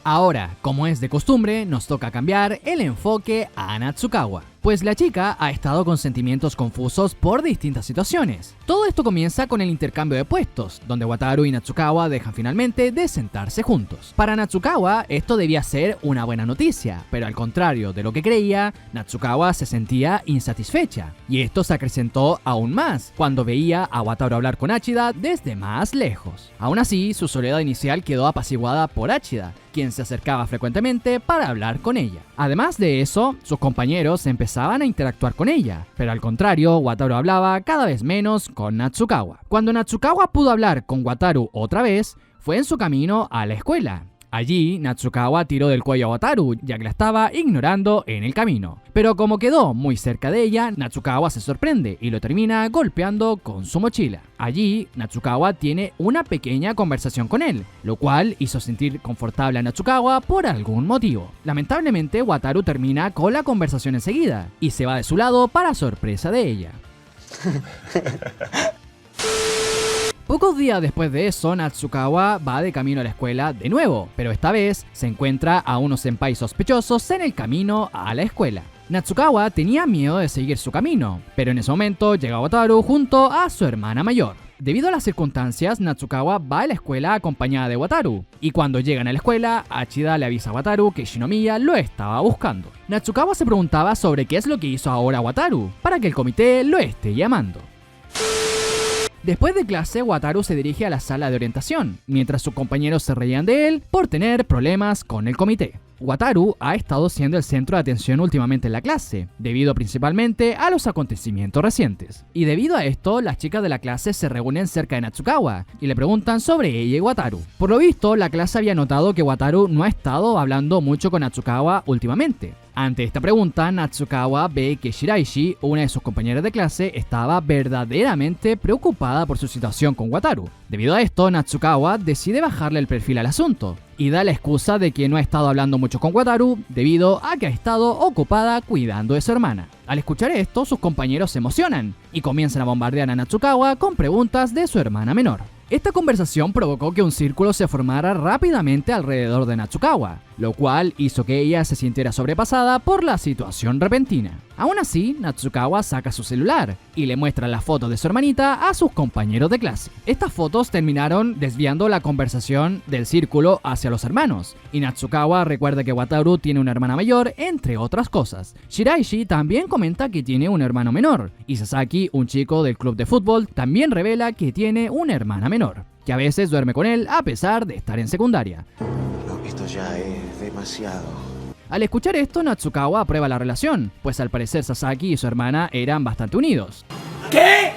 Ahora, como es de costumbre, nos toca cambiar el enfoque a Natsukawa, pues la chica ha estado con sentimientos confusos por distintas situaciones. Todo esto comienza con el intercambio de puestos, donde Wataru y Natsukawa dejan finalmente de sentarse juntos. Para Natsukawa esto debía ser una buena noticia, pero al contrario de lo que creía, Natsukawa se sentía insatisfecha, y esto se acrecentó aún más cuando veía a Wataru hablar con Achida desde más lejos. Aún así, su soledad inicial quedó apaciguada por Achida, quien se acercaba frecuentemente para hablar con ella. Además de eso, sus compañeros empezaban a interactuar con ella, pero al contrario, Wataru hablaba cada vez menos con Natsukawa. Cuando Natsukawa pudo hablar con Wataru otra vez, fue en su camino a la escuela. Allí, Natsukawa tiró del cuello a Wataru, ya que la estaba ignorando en el camino. Pero como quedó muy cerca de ella, Natsukawa se sorprende y lo termina golpeando con su mochila. Allí, Natsukawa tiene una pequeña conversación con él, lo cual hizo sentir confortable a Natsukawa por algún motivo. Lamentablemente, Wataru termina con la conversación enseguida y se va de su lado para sorpresa de ella. Pocos días después de eso, Natsukawa va de camino a la escuela de nuevo, pero esta vez se encuentra a unos senpai sospechosos en el camino a la escuela. Natsukawa tenía miedo de seguir su camino, pero en ese momento llega Wataru junto a su hermana mayor. Debido a las circunstancias, Natsukawa va a la escuela acompañada de Wataru, y cuando llegan a la escuela, Achida le avisa a Wataru que Shinomiya lo estaba buscando. Natsukawa se preguntaba sobre qué es lo que hizo ahora Wataru, para que el comité lo esté llamando. Después de clase, Wataru se dirige a la sala de orientación, mientras sus compañeros se reían de él por tener problemas con el comité. Wataru ha estado siendo el centro de atención últimamente en la clase, debido principalmente a los acontecimientos recientes. Y debido a esto, las chicas de la clase se reúnen cerca de Natsukawa y le preguntan sobre ella y Wataru. Por lo visto, la clase había notado que Wataru no ha estado hablando mucho con Natsukawa últimamente. Ante esta pregunta, Natsukawa ve que Shiraishi, una de sus compañeras de clase, estaba verdaderamente preocupada por su situación con Wataru. Debido a esto, Natsukawa decide bajarle el perfil al asunto y da la excusa de que no ha estado hablando mucho con Wataru debido a que ha estado ocupada cuidando de su hermana. Al escuchar esto, sus compañeros se emocionan y comienzan a bombardear a Natsukawa con preguntas de su hermana menor. Esta conversación provocó que un círculo se formara rápidamente alrededor de Natsukawa, lo cual hizo que ella se sintiera sobrepasada por la situación repentina. Aún así, Natsukawa saca su celular y le muestra las fotos de su hermanita a sus compañeros de clase. Estas fotos terminaron desviando la conversación del círculo hacia los hermanos, y Natsukawa recuerda que Wataru tiene una hermana mayor, entre otras cosas. Shiraishi también comenta que tiene un hermano menor, y Sasaki, un chico del club de fútbol, también revela que tiene una hermana menor, que a veces duerme con él a pesar de estar en secundaria.
No, esto ya es demasiado.
Al escuchar esto, Natsukawa aprueba la relación, pues al parecer Sasaki y su hermana eran bastante unidos.
¿Qué?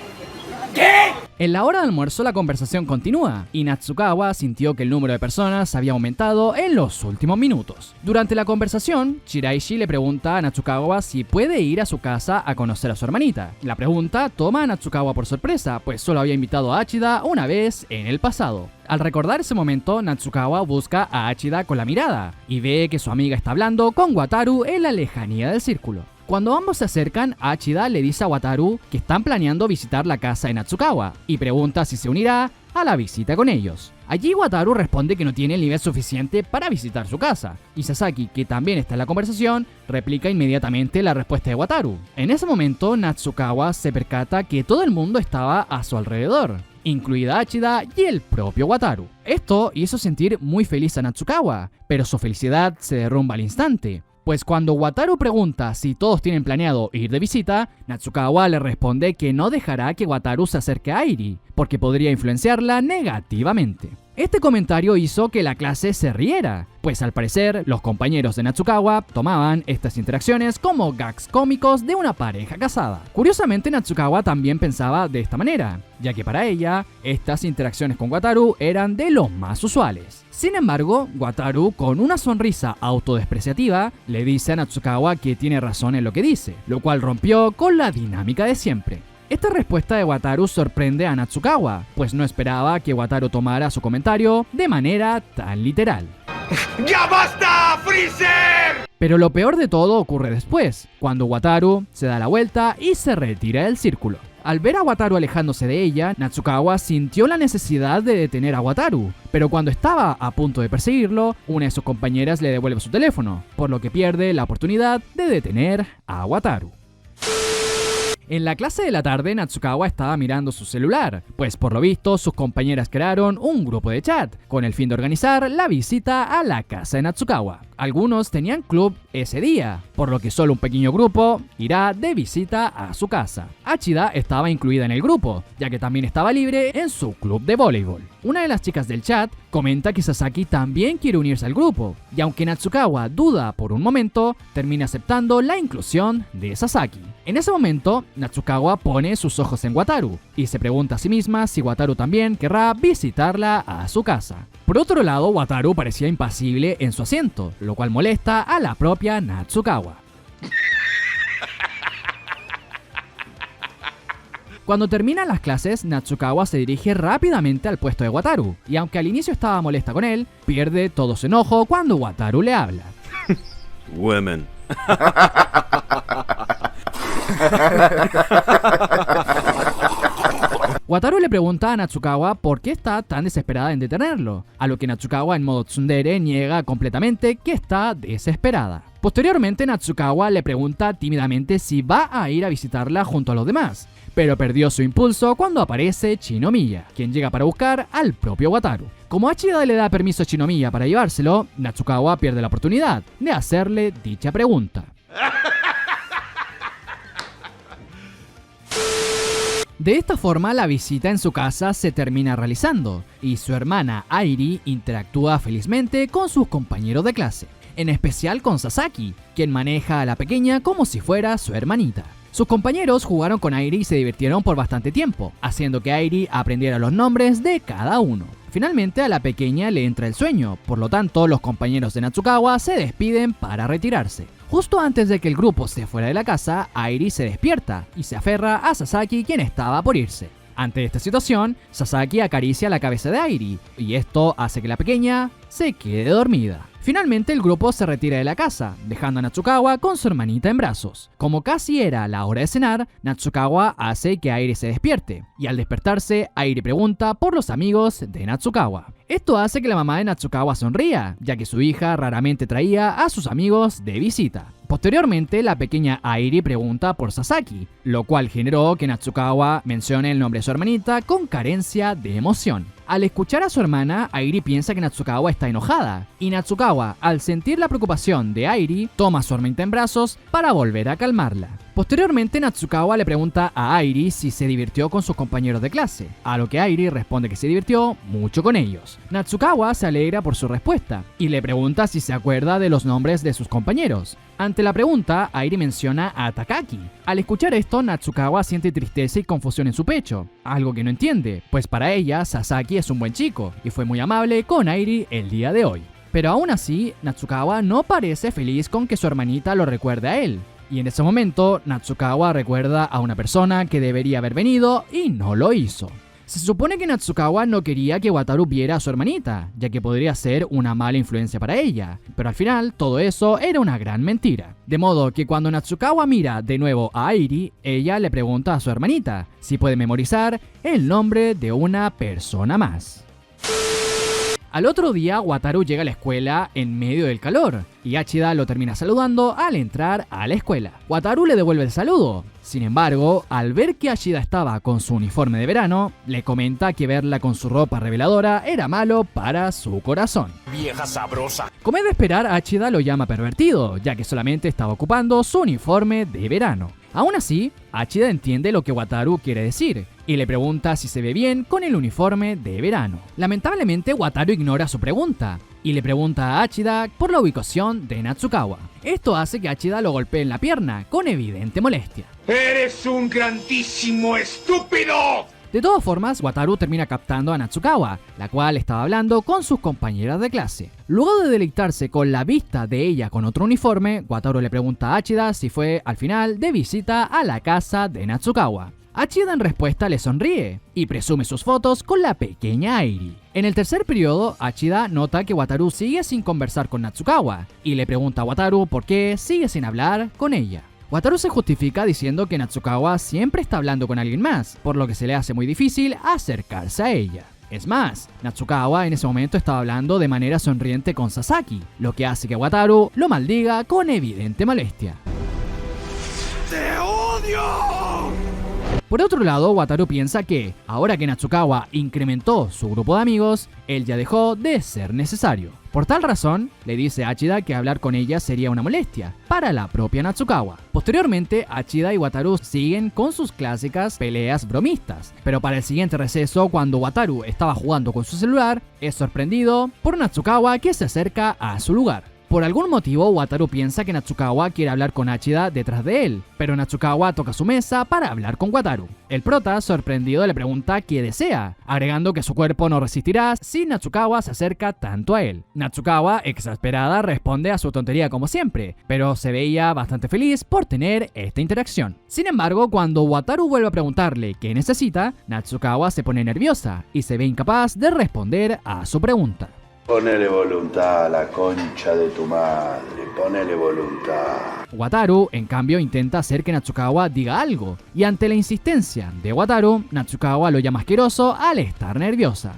En la hora de almuerzo la conversación continúa y Natsukawa sintió que el número de personas había aumentado en los últimos minutos. Durante la conversación, Shiraishi le pregunta a Natsukawa si puede ir a su casa a conocer a su hermanita. La pregunta toma a Natsukawa por sorpresa, pues solo había invitado a Achida una vez en el pasado. Al recordar ese momento, Natsukawa busca a Achida con la mirada y ve que su amiga está hablando con Wataru en la lejanía del círculo. Cuando ambos se acercan, Achida le dice a Wataru que están planeando visitar la casa de Natsukawa y pregunta si se unirá a la visita con ellos. Allí Wataru responde que no tiene el nivel suficiente para visitar su casa, y Sasaki, que también está en la conversación, replica inmediatamente la respuesta de Wataru. En ese momento, Natsukawa se percata que todo el mundo estaba a su alrededor, incluida Achida y el propio Wataru. Esto hizo sentir muy feliz a Natsukawa, pero su felicidad se derrumba al instante. Pues cuando Wataru pregunta si todos tienen planeado ir de visita, Natsukawa le responde que no dejará que Wataru se acerque a Airi, porque podría influenciarla negativamente. Este comentario hizo que la clase se riera, pues al parecer los compañeros de Natsukawa tomaban estas interacciones como gags cómicos de una pareja casada. Curiosamente, Natsukawa también pensaba de esta manera, ya que para ella estas interacciones con Wataru eran de los más usuales. Sin embargo, Wataru, con una sonrisa autodespreciativa, le dice a Natsukawa que tiene razón en lo que dice, lo cual rompió con la dinámica de siempre. Esta respuesta de Wataru sorprende a Natsukawa, pues no esperaba que Wataru tomara su comentario de manera tan literal.
¡Ya basta, Freezer!
Pero lo peor de todo ocurre después, cuando Wataru se da la vuelta y se retira del círculo. Al ver a Wataru alejándose de ella, Natsukawa sintió la necesidad de detener a Wataru, pero cuando estaba a punto de perseguirlo, una de sus compañeras le devuelve su teléfono, por lo que pierde la oportunidad de detener a Wataru. En la clase de la tarde, Natsukawa estaba mirando su celular, pues por lo visto sus compañeras crearon un grupo de chat, con el fin de organizar la visita a la casa de Natsukawa. Algunos tenían club ese día, por lo que solo un pequeño grupo irá de visita a su casa. Hachida estaba incluida en el grupo, ya que también estaba libre en su club de voleibol. Una de las chicas del chat comenta que Sasaki también quiere unirse al grupo, y aunque Natsukawa duda por un momento, termina aceptando la inclusión de Sasaki. En ese momento, Natsukawa pone sus ojos en Wataru, y se pregunta a sí misma si Wataru también querrá visitarla a su casa. Por otro lado, Wataru parecía impasible en su asiento, lo cual molesta a la propia Natsukawa. Cuando terminan las clases, Natsukawa se dirige rápidamente al puesto de Wataru, y aunque al inicio estaba molesta con él, pierde todo su enojo cuando Wataru le habla.
Women.
Wataru le pregunta a Natsukawa por qué está tan desesperada en detenerlo, a lo que Natsukawa en modo tsundere niega completamente que está desesperada. Posteriormente, Natsukawa le pregunta tímidamente si va a ir a visitarla junto a los demás, pero perdió su impulso cuando aparece Shinomiya, quien llega para buscar al propio Wataru. Como Hachida le da permiso a Shinomiya para llevárselo, Natsukawa pierde la oportunidad de hacerle dicha pregunta. De esta forma, la visita en su casa se termina realizando, y su hermana Airi interactúa felizmente con sus compañeros de clase, en especial con Sasaki, quien maneja a la pequeña como si fuera su hermanita. Sus compañeros jugaron con Airi y se divirtieron por bastante tiempo, haciendo que Airi aprendiera los nombres de cada uno. Finalmente, a la pequeña le entra el sueño, por lo tanto los compañeros de Natsukawa se despiden para retirarse. Justo antes de que el grupo se fuera de la casa, Airi se despierta y se aferra a Sasaki, quien estaba por irse. Ante esta situación, Sasaki acaricia la cabeza de Airi, y esto hace que la pequeña se quede dormida. Finalmente, el grupo se retira de la casa, dejando a Natsukawa con su hermanita en brazos. Como casi era la hora de cenar, Natsukawa hace que Airi se despierte, y al despertarse, Airi pregunta por los amigos de Natsukawa. Esto hace que la mamá de Natsukawa sonría, ya que su hija raramente traía a sus amigos de visita. Posteriormente, la pequeña Airi pregunta por Sasaki, lo cual generó que Natsukawa mencione el nombre de su hermanita con carencia de emoción. Al escuchar a su hermana, Airi piensa que Natsukawa está enojada, y Natsukawa, al sentir la preocupación de Airi, toma a su hermanita en brazos para volver a calmarla. Posteriormente, Natsukawa le pregunta a Airi si se divirtió con sus compañeros de clase, a lo que Airi responde que se divirtió mucho con ellos. Natsukawa se alegra por su respuesta, y le pregunta si se acuerda de los nombres de sus compañeros. Ante la pregunta, Airi menciona a Takaki. Al escuchar esto, Natsukawa siente tristeza y confusión en su pecho, algo que no entiende, pues para ella Sasaki es un buen chico, y fue muy amable con Airi el día de hoy. Pero aún así, Natsukawa no parece feliz con que su hermanita lo recuerde a él. Y en ese momento, Natsukawa recuerda a una persona que debería haber venido y no lo hizo. Se supone que Natsukawa no quería que Wataru viera a su hermanita, ya que podría ser una mala influencia para ella, pero al final todo eso era una gran mentira. De modo que cuando Natsukawa mira de nuevo a Airi, ella le pregunta a su hermanita si puede memorizar el nombre de una persona más. Al otro día, Wataru llega a la escuela en medio del calor, y Hachida lo termina saludando al entrar a la escuela. Wataru le devuelve el saludo. Sin embargo, al ver que Hachida estaba con su uniforme de verano, le comenta que verla con su ropa reveladora era malo para su corazón.
Vieja sabrosa.
Como es de esperar, Hachida lo llama pervertido, ya que solamente estaba ocupando su uniforme de verano. Aún así, Achida entiende lo que Wataru quiere decir y le pregunta si se ve bien con el uniforme de verano. Lamentablemente, Wataru ignora su pregunta y le pregunta a Achida por la ubicación de Natsukawa. Esto hace que Achida lo golpee en la pierna con evidente molestia.
¡Eres un grandísimo estúpido!
De todas formas, Wataru termina captando a Natsukawa, la cual estaba hablando con sus compañeras de clase. Luego de deleitarse con la vista de ella con otro uniforme, Wataru le pregunta a Achida si fue al final de visita a la casa de Natsukawa. Achida en respuesta le sonríe y presume sus fotos con la pequeña Airi. En el tercer periodo, Achida nota que Wataru sigue sin conversar con Natsukawa y le pregunta a Wataru por qué sigue sin hablar con ella. Wataru se justifica diciendo que Natsukawa siempre está hablando con alguien más, por lo que se le hace muy difícil acercarse a ella. Es más, Natsukawa en ese momento estaba hablando de manera sonriente con Sasaki, lo que hace que Wataru lo maldiga con evidente molestia.
¡Te odio!
Por otro lado, Wataru piensa que, ahora que Natsukawa incrementó su grupo de amigos, él ya dejó de ser necesario. Por tal razón, le dice a Achida que hablar con ella sería una molestia para la propia Natsukawa. Posteriormente, Achida y Wataru siguen con sus clásicas peleas bromistas, pero para el siguiente receso, cuando Wataru estaba jugando con su celular, es sorprendido por Natsukawa que se acerca a su lugar. Por algún motivo, Wataru piensa que Natsukawa quiere hablar con Achida detrás de él, pero Natsukawa toca su mesa para hablar con Wataru. El prota, sorprendido, le pregunta qué desea, agregando que su cuerpo no resistirá si Natsukawa se acerca tanto a él. Natsukawa, exasperada, responde a su tontería como siempre, pero se veía bastante feliz por tener esta interacción. Sin embargo, cuando Wataru vuelve a preguntarle qué necesita, Natsukawa se pone nerviosa y se ve incapaz de responder a su pregunta.
Ponele voluntad a la concha de tu madre, ponele voluntad.
Wataru, en cambio, intenta hacer que Natsukawa diga algo, y ante la insistencia de Wataru, Natsukawa lo llama asqueroso al estar nerviosa.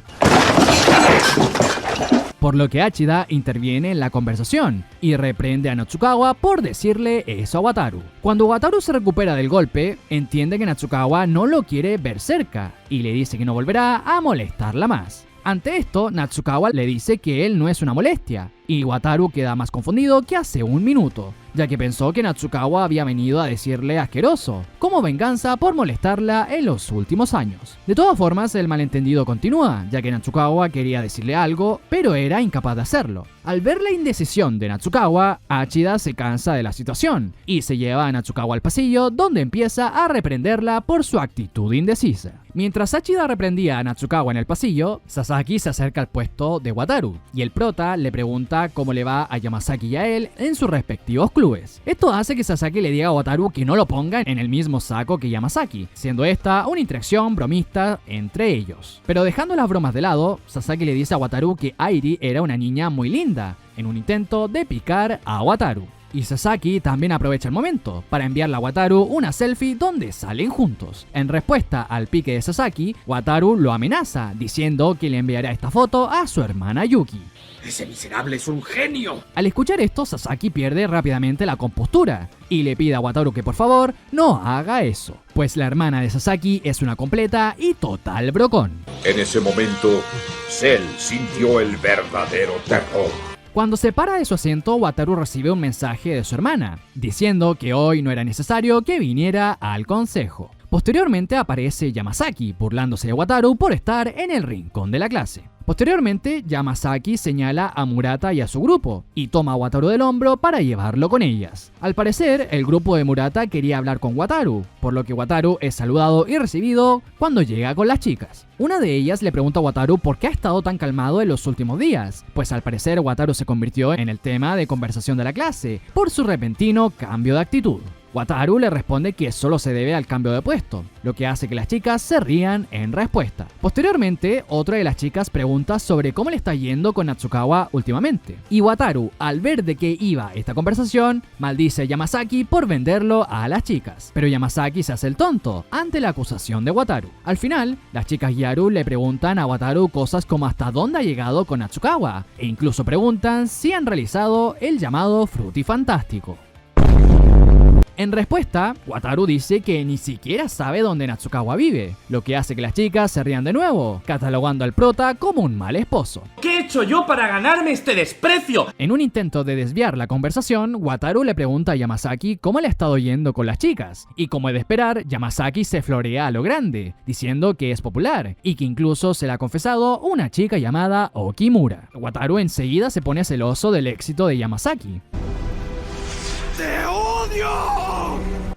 Por lo que Achida interviene en la conversación y reprende a Natsukawa por decirle eso a Wataru. Cuando Wataru se recupera del golpe, entiende que Natsukawa no lo quiere ver cerca y le dice que no volverá a molestarla más. Ante esto, Natsukawa le dice que él no es una molestia, y Wataru queda más confundido que hace un minuto, ya que pensó que Natsukawa había venido a decirle asqueroso, como venganza por molestarla en los últimos años. De todas formas, el malentendido continúa, ya que Natsukawa quería decirle algo, pero era incapaz de hacerlo. Al ver la indecisión de Natsukawa, Achida se cansa de la situación, y se lleva a Natsukawa al pasillo, donde empieza a reprenderla por su actitud indecisa. Mientras Achida reprendía a Natsukawa en el pasillo, Sasaki se acerca al puesto de Wataru, y el prota le pregunta cómo le va a Yamasaki y a él en sus respectivos clubes. Esto hace que Sasaki le diga a Wataru que no lo ponga en el mismo saco que Yamasaki, siendo esta una interacción bromista entre ellos. Pero dejando las bromas de lado, Sasaki le dice a Wataru que Airi era una niña muy linda, en un intento de picar a Wataru. Y Sasaki también aprovecha el momento para enviarle a Wataru una selfie donde salen juntos. En respuesta al pique de Sasaki, Wataru lo amenaza, diciendo que le enviará esta foto a su hermana Yuki.
¡Ese miserable es un genio!
Al escuchar esto, Sasaki pierde rápidamente la compostura y le pide a Wataru que por favor no haga eso, pues la hermana de Sasaki es una completa y total brocón.
En ese momento, Cell sintió el verdadero terror.
Cuando se para de su asiento, Wataru recibe un mensaje de su hermana, diciendo que hoy no era necesario que viniera al consejo. Posteriormente aparece Yamasaki, burlándose de Wataru por estar en el rincón de la clase. Posteriormente, Yamasaki señala a Murata y a su grupo, y toma a Wataru del hombro para llevarlo con ellas. Al parecer, el grupo de Murata quería hablar con Wataru, por lo que Wataru es saludado y recibido cuando llega con las chicas. Una de ellas le pregunta a Wataru por qué ha estado tan calmado en los últimos días, pues al parecer Wataru se convirtió en el tema de conversación de la clase, por su repentino cambio de actitud. Wataru le responde que solo se debe al cambio de puesto, lo que hace que las chicas se rían en respuesta. Posteriormente, otra de las chicas pregunta sobre cómo le está yendo con Natsukawa últimamente. Y Wataru, al ver de qué iba esta conversación, maldice a Yamasaki por venderlo a las chicas. Pero Yamasaki se hace el tonto ante la acusación de Wataru. Al final, las chicas Gyaru le preguntan a Wataru cosas como hasta dónde ha llegado con Natsukawa, e incluso preguntan si han realizado el llamado frutifantástico. En respuesta, Wataru dice que ni siquiera sabe dónde Natsukawa vive, lo que hace que las chicas se rían de nuevo, catalogando al prota como un mal esposo.
¿Qué hecho yo para ganarme este desprecio?
En un intento de desviar la conversación, Wataru le pregunta a Yamasaki cómo le ha estado yendo con las chicas. Y como es de esperar, Yamasaki se florea a lo grande, diciendo que es popular y que incluso se le ha confesado una chica llamada Okimura. Wataru enseguida se pone celoso del éxito de Yamasaki.
¡Te odio!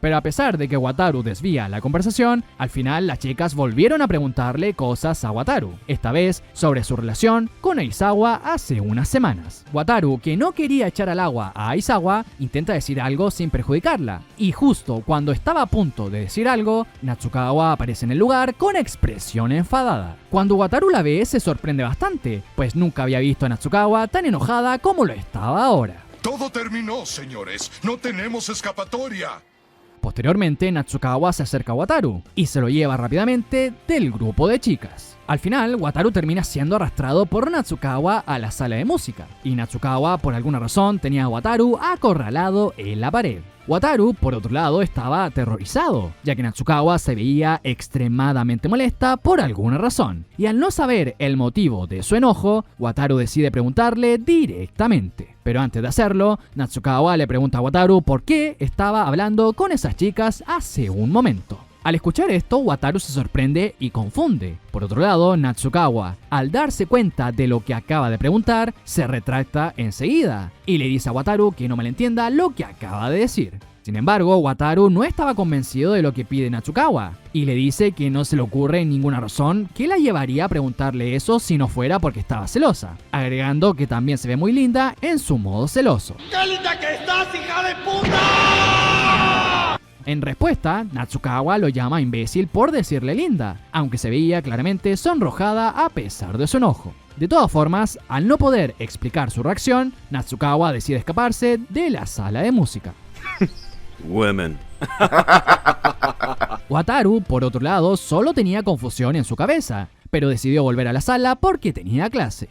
Pero a pesar de que Wataru desvía la conversación, al final las chicas volvieron a preguntarle cosas a Wataru, esta vez sobre su relación con Aizawa hace unas semanas. Wataru, que no quería echar al agua a Aizawa, intenta decir algo sin perjudicarla, y justo cuando estaba a punto de decir algo, Natsukawa aparece en el lugar con expresión enfadada. Cuando Wataru la ve, se sorprende bastante, pues nunca había visto a Natsukawa tan enojada como lo estaba ahora.
Todo terminó, señores. No tenemos escapatoria.
Posteriormente, Natsukawa se acerca a Wataru y se lo lleva rápidamente del grupo de chicas. Al final, Wataru termina siendo arrastrado por Natsukawa a la sala de música, y Natsukawa, por alguna razón, tenía a Wataru acorralado en la pared. Wataru, por otro lado, estaba aterrorizado, ya que Natsukawa se veía extremadamente molesta por alguna razón, y al no saber el motivo de su enojo, Wataru decide preguntarle directamente. Pero antes de hacerlo, Natsukawa le pregunta a Wataru por qué estaba hablando con esas chicas hace un momento. Al escuchar esto, Wataru se sorprende y confunde. Por otro lado, Natsukawa, al darse cuenta de lo que acaba de preguntar, se retracta enseguida y le dice a Wataru que no malentienda lo que acaba de decir. Sin embargo, Wataru no estaba convencido de lo que pide Natsukawa y le dice que no se le ocurre ninguna razón que la llevaría a preguntarle eso si no fuera porque estaba celosa, agregando que también se ve muy linda en su modo celoso.
¡Qué linda que estás, hija de puta!
En respuesta, Natsukawa lo llama imbécil por decirle linda, aunque se veía claramente sonrojada a pesar de su enojo. De todas formas, al no poder explicar su reacción, Natsukawa decide escaparse de la sala de música.
Women.
Wataru, por otro lado, solo tenía confusión en su cabeza, pero decidió volver a la sala porque tenía clase.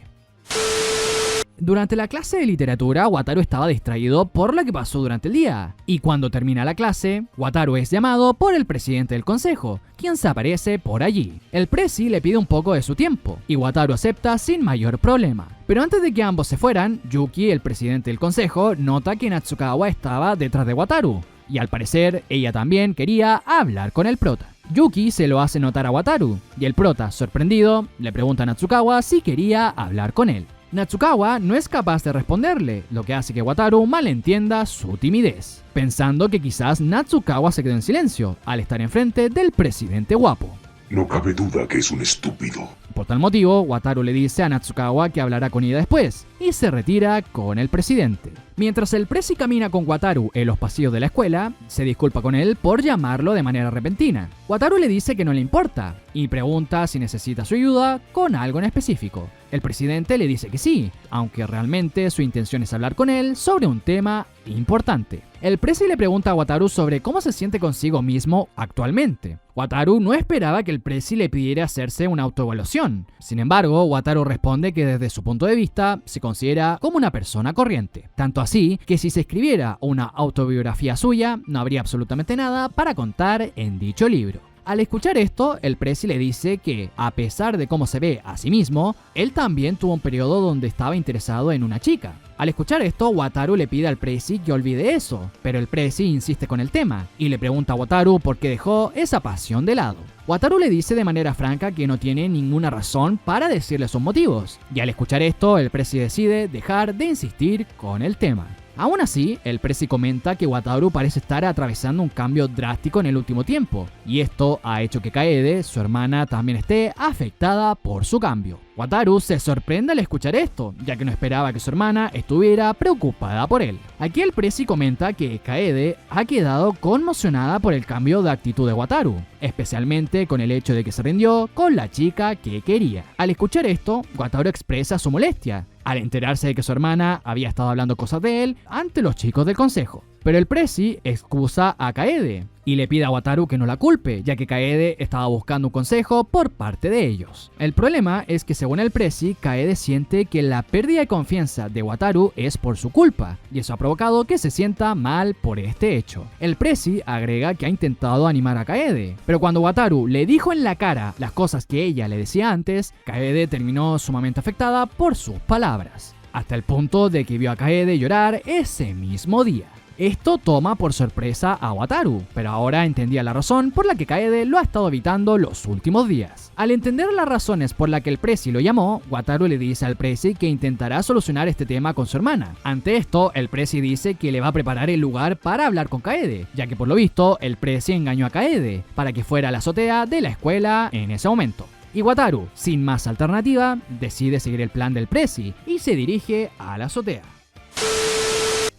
Durante la clase de literatura, Wataru estaba distraído por lo que pasó durante el día, y cuando termina la clase, Wataru es llamado por el presidente del consejo, quien se aparece por allí. El presi le pide un poco de su tiempo, y Wataru acepta sin mayor problema. Pero antes de que ambos se fueran, Yuki, el presidente del consejo, nota que Natsukawa estaba detrás de Wataru, y al parecer ella también quería hablar con el prota. Yuki se lo hace notar a Wataru, y el prota, sorprendido, le pregunta a Natsukawa si quería hablar con él. Natsukawa no es capaz de responderle, lo que hace que Wataru malentienda su timidez, pensando que quizás Natsukawa se quedó en silencio al estar enfrente del presidente guapo.
No cabe duda que es un estúpido.
Por tal motivo, Wataru le dice a Natsukawa que hablará con ella después, y se retira con el presidente. Mientras el presi camina con Wataru en los pasillos de la escuela, se disculpa con él por llamarlo de manera repentina. Wataru le dice que no le importa, y pregunta si necesita su ayuda con algo en específico. El presidente le dice que sí, aunque realmente su intención es hablar con él sobre un tema importante. El presi le pregunta a Wataru sobre cómo se siente consigo mismo actualmente. Wataru no esperaba que el presi le pidiera hacerse una autoevaluación. Sin embargo, Wataru responde que desde su punto de vista se considera como una persona corriente. Tanto así que si se escribiera una autobiografía suya, no habría absolutamente nada para contar en dicho libro. Al escuchar esto, el presi le dice que, a pesar de cómo se ve a sí mismo, él también tuvo un periodo donde estaba interesado en una chica. Al escuchar esto, Wataru le pide al presi que olvide eso, pero el presi insiste con el tema y le pregunta a Wataru por qué dejó esa pasión de lado. Wataru le dice de manera franca que no tiene ninguna razón para decirle sus motivos, y al escuchar esto, el presi decide dejar de insistir con el tema. Aún así, el presi comenta que Wataru parece estar atravesando un cambio drástico en el último tiempo, y esto ha hecho que Kaede, su hermana, también esté afectada por su cambio. Wataru se sorprende al escuchar esto, ya que no esperaba que su hermana estuviera preocupada por él. Aquí el presi comenta que Kaede ha quedado conmocionada por el cambio de actitud de Wataru, especialmente con el hecho de que se rindió con la chica que quería. Al escuchar esto, Wataru expresa su molestia, al enterarse de que su hermana había estado hablando cosas de él ante los chicos del consejo. Pero el presi excusa a Kaede y le pide a Wataru que no la culpe, ya que Kaede estaba buscando un consejo por parte de ellos. El problema es que según el presi, Kaede siente que la pérdida de confianza de Wataru es por su culpa, y eso ha provocado que se sienta mal por este hecho. El presi agrega que ha intentado animar a Kaede, pero cuando Wataru le dijo en la cara las cosas que ella le decía antes, Kaede terminó sumamente afectada por sus palabras, hasta el punto de que vio a Kaede llorar ese mismo día. Esto toma por sorpresa a Wataru, pero ahora entendía la razón por la que Kaede lo ha estado evitando los últimos días. Al entender las razones por las que el presi lo llamó, Wataru le dice al presi que intentará solucionar este tema con su hermana. Ante esto, el presi dice que le va a preparar el lugar para hablar con Kaede, ya que por lo visto el presi engañó a Kaede para que fuera a la azotea de la escuela en ese momento. Y Wataru, sin más alternativa, decide seguir el plan del presi y se dirige a la azotea.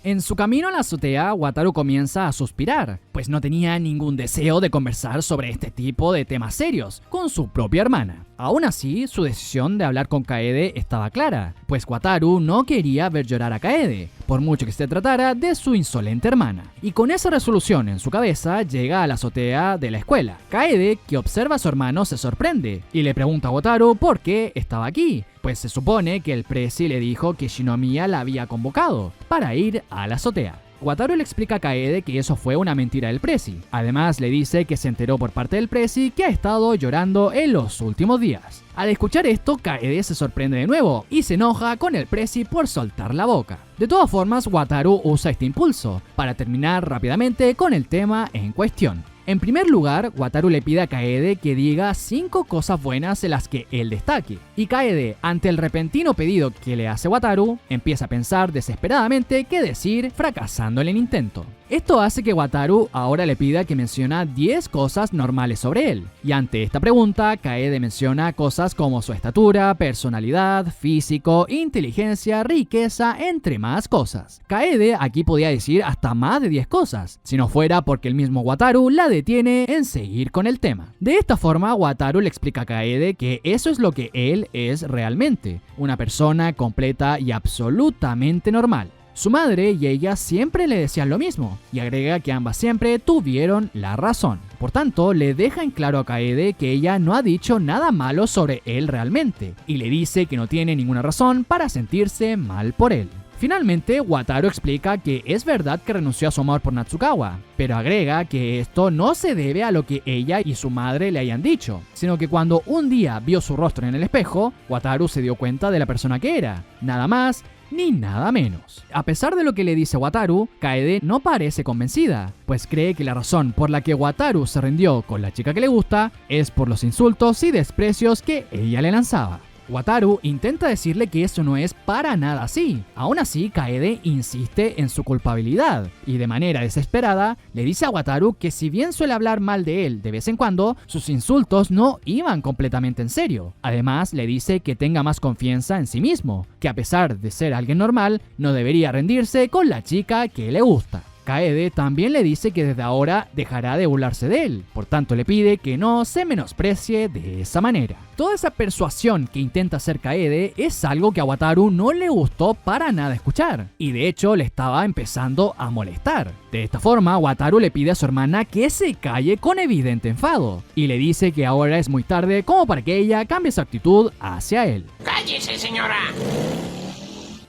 En su camino a la azotea, Wataru comienza a suspirar, pues no tenía ningún deseo de conversar sobre este tipo de temas serios con su propia hermana. Aún así, su decisión de hablar con Kaede estaba clara, pues Wataru no quería ver llorar a Kaede, por mucho que se tratara de su insolente hermana. Y con esa resolución en su cabeza, llega a la azotea de la escuela. Kaede, que observa a su hermano, se sorprende y le pregunta a Wataru por qué estaba aquí, pues se supone que el presi le dijo que Shinomiya la había convocado para ir a la azotea. Wataru le explica a Kaede que eso fue una mentira del presi. Además le dice que se enteró por parte del presi que ha estado llorando en los últimos días. Al escuchar esto, Kaede se sorprende de nuevo y se enoja con el presi por soltar la boca. De todas formas, Wataru usa este impulso para terminar rápidamente con el tema en cuestión. En primer lugar, Wataru le pide a Kaede que diga 5 cosas buenas en las que él destaque. Y Kaede, ante el repentino pedido que le hace Wataru, empieza a pensar desesperadamente qué decir, fracasando en el intento. Esto hace que Wataru ahora le pida que menciona 10 cosas normales sobre él. Y ante esta pregunta, Kaede menciona cosas como su estatura, personalidad, físico, inteligencia, riqueza, entre más cosas. Kaede aquí podía decir hasta más de 10 cosas, si no fuera porque el mismo Wataru la detiene en seguir con el tema. De esta forma, Wataru le explica a Kaede que eso es lo que él es realmente, una persona completa y absolutamente normal. Su madre y ella siempre le decían lo mismo, y agrega que ambas siempre tuvieron la razón. Por tanto, le deja en claro a Kaede que ella no ha dicho nada malo sobre él realmente, y le dice que no tiene ninguna razón para sentirse mal por él. Finalmente, Wataru explica que es verdad que renunció a su amor por Natsukawa, pero agrega que esto no se debe a lo que ella y su madre le hayan dicho, sino que cuando un día vio su rostro en el espejo, Wataru se dio cuenta de la persona que era, nada más ni nada menos. A pesar de lo que le dice Wataru, Kaede no parece convencida, pues cree que la razón por la que Wataru se rindió con la chica que le gusta es por los insultos y desprecios que ella le lanzaba. Wataru intenta decirle que eso no es para nada así. Aún así, Kaede insiste en su culpabilidad y de manera desesperada le dice a Wataru que si bien suele hablar mal de él de vez en cuando, sus insultos no iban completamente en serio. Además, le dice que tenga más confianza en sí mismo, que a pesar de ser alguien normal, no debería rendirse con la chica que le gusta. Kaede también le dice que desde ahora dejará de burlarse de él, por tanto le pide que no se menosprecie de esa manera. Toda esa persuasión que intenta hacer Kaede es algo que a Wataru no le gustó para nada escuchar, y de hecho le estaba empezando a molestar. De esta forma, Wataru le pide a su hermana que se calle con evidente enfado, y le dice que ahora es muy tarde como para que ella cambie su actitud hacia él.
¡Cállese, señora!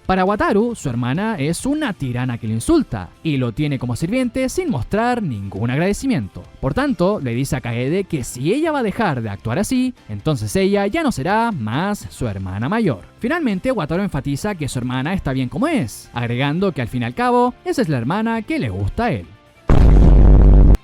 Para Wataru, su hermana es una tirana que lo insulta y lo tiene como sirviente sin mostrar ningún agradecimiento. Por tanto, le dice a Kaede que si ella va a dejar de actuar así, entonces ella ya no será más su hermana mayor. Finalmente, Wataru enfatiza que su hermana está bien como es, agregando que al fin y al cabo, esa es la hermana que le gusta a él.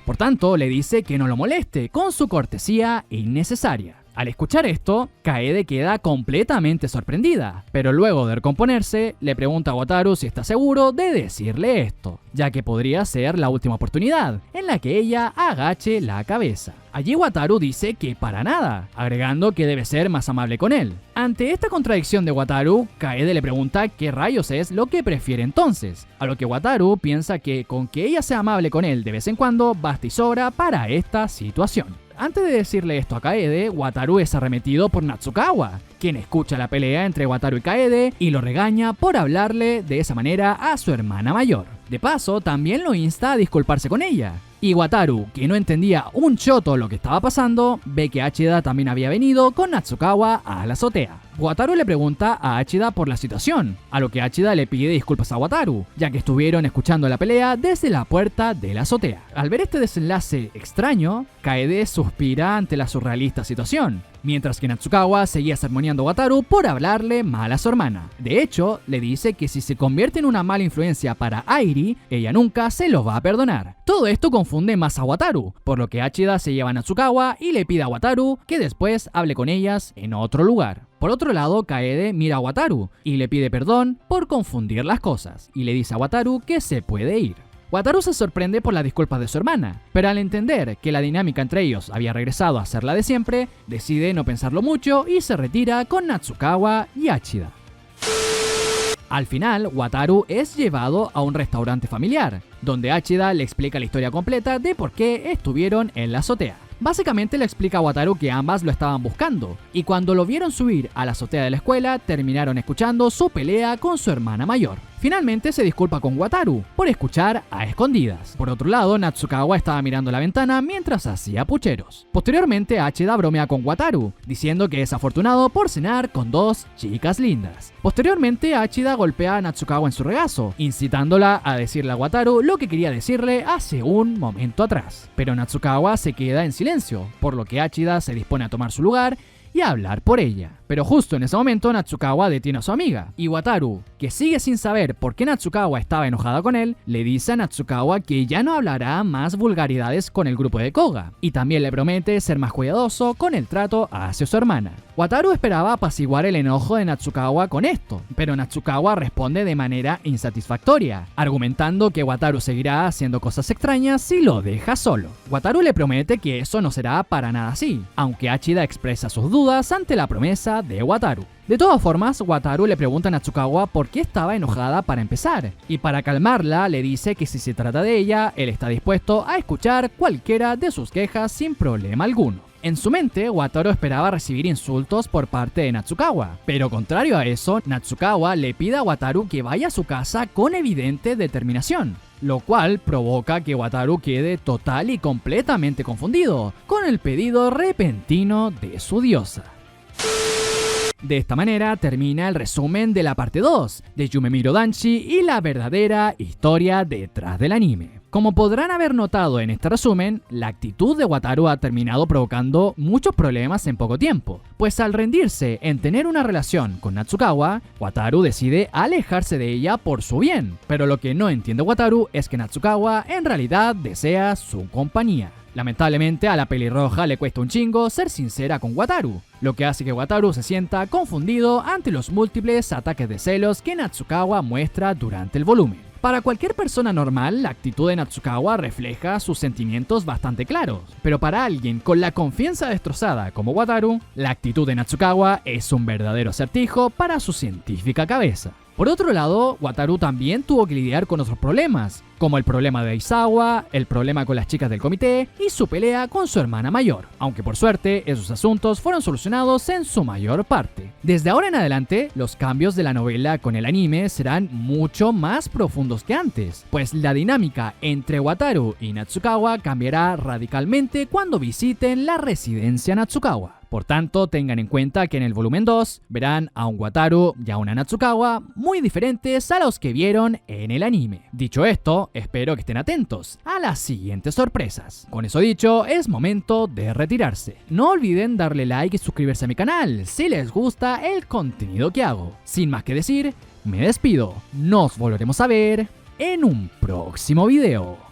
Por tanto, le dice que no lo moleste con su cortesía innecesaria. Al escuchar esto, Kaede queda completamente sorprendida, pero luego de recomponerse, le pregunta a Wataru si está seguro de decirle esto, ya que podría ser la última oportunidad en la que ella agache la cabeza. Allí Wataru dice que para nada, agregando que debe ser más amable con él. Ante esta contradicción de Wataru, Kaede le pregunta qué rayos es lo que prefiere entonces, a lo que Wataru piensa que con que ella sea amable con él de vez en cuando basta y sobra para esta situación. Antes de decirle esto a Kaede, Wataru es arremetido por Natsukawa, quien escucha la pelea entre Wataru y Kaede y lo regaña por hablarle de esa manera a su hermana mayor. De paso, también lo insta a disculparse con ella. Y Wataru, que no entendía un choto lo que estaba pasando, ve que Hachida también había venido con Natsukawa a la azotea. Wataru le pregunta a Hachida por la situación, a lo que Hachida le pide disculpas a Wataru, ya que estuvieron escuchando la pelea desde la puerta de la azotea. Al ver este desenlace extraño, Kaede suspira ante la surrealista situación, mientras que Natsukawa seguía sermoneando a Wataru por hablarle mal a su hermana. De hecho, le dice que si se convierte en una mala influencia para Airi, ella nunca se lo va a perdonar. Todo esto confunde más a Wataru, por lo que Hachida se lleva a Natsukawa y le pide a Wataru que después hable con ellas en otro lugar. Por otro lado, Kaede mira a Wataru y le pide perdón por confundir las cosas, y le dice a Wataru que se puede ir. Wataru se sorprende por las disculpas de su hermana, pero al entender que la dinámica entre ellos había regresado a ser la de siempre, decide no pensarlo mucho y se retira con Natsukawa y Hachida. Al final, Wataru es llevado a un restaurante familiar, donde Hachida le explica la historia completa de por qué estuvieron en la azotea. Básicamente le explica a Wataru que ambas lo estaban buscando, y cuando lo vieron subir a la azotea de la escuela, terminaron escuchando su pelea con su hermana mayor. Finalmente se disculpa con Wataru por escuchar a escondidas. Por otro lado, Natsukawa estaba mirando la ventana mientras hacía pucheros. Posteriormente, Hachida bromea con Wataru, diciendo que es afortunado por cenar con dos chicas lindas. Posteriormente, Hachida golpea a Natsukawa en su regazo, incitándola a decirle a Wataru lo que quería decirle hace un momento atrás. Pero Natsukawa se queda en silencio, por lo que Hachida se dispone a tomar su lugar y a hablar por ella. Pero justo en ese momento Natsukawa detiene a su amiga, y Wataru, que sigue sin saber por qué Natsukawa estaba enojada con él, le dice a Natsukawa que ya no hablará más vulgaridades con el grupo de Koga, y también le promete ser más cuidadoso con el trato hacia su hermana. Wataru esperaba apaciguar el enojo de Natsukawa con esto, pero Natsukawa responde de manera insatisfactoria, argumentando que Wataru seguirá haciendo cosas extrañas si lo deja solo. Wataru le promete que eso no será para nada así, aunque Hachida expresa sus dudas ante la promesa de Wataru. De todas formas, Wataru le pregunta a Natsukawa por qué estaba enojada para empezar, y para calmarla le dice que si se trata de ella, él está dispuesto a escuchar cualquiera de sus quejas sin problema alguno. En su mente, Wataru esperaba recibir insultos por parte de Natsukawa, pero contrario a eso, Natsukawa le pide a Wataru que vaya a su casa con evidente determinación, lo cual provoca que Wataru quede total y completamente confundido con el pedido repentino de su diosa. De esta manera termina el resumen de la parte 2 de Yumemiro Danshi y la verdadera historia detrás del anime. Como podrán haber notado en este resumen, la actitud de Wataru ha terminado provocando muchos problemas en poco tiempo, pues al rendirse en tener una relación con Natsukawa, Wataru decide alejarse de ella por su bien, pero lo que no entiende Wataru es que Natsukawa en realidad desea su compañía. Lamentablemente a la pelirroja le cuesta un chingo ser sincera con Wataru, lo que hace que Wataru se sienta confundido ante los múltiples ataques de celos que Natsukawa muestra durante el volumen. Para cualquier persona normal, la actitud de Natsukawa refleja sus sentimientos bastante claros, pero para alguien con la confianza destrozada como Wataru, la actitud de Natsukawa es un verdadero acertijo para su científica cabeza. Por otro lado, Wataru también tuvo que lidiar con otros problemas, como el problema de Aizawa, el problema con las chicas del comité y su pelea con su hermana mayor, aunque por suerte esos asuntos fueron solucionados en su mayor parte. Desde ahora en adelante, los cambios de la novela con el anime serán mucho más profundos que antes, pues la dinámica entre Wataru y Natsukawa cambiará radicalmente cuando visiten la residencia Natsukawa. Por tanto, tengan en cuenta que en el volumen 2 verán a un Wataru y a una Natsukawa muy diferentes a los que vieron en el anime. Dicho esto, espero que estén atentos a las siguientes sorpresas. Con eso dicho, es momento de retirarse. No olviden darle like y suscribirse a mi canal si les gusta el contenido que hago. Sin más que decir, me despido. Nos volveremos a ver en un próximo video.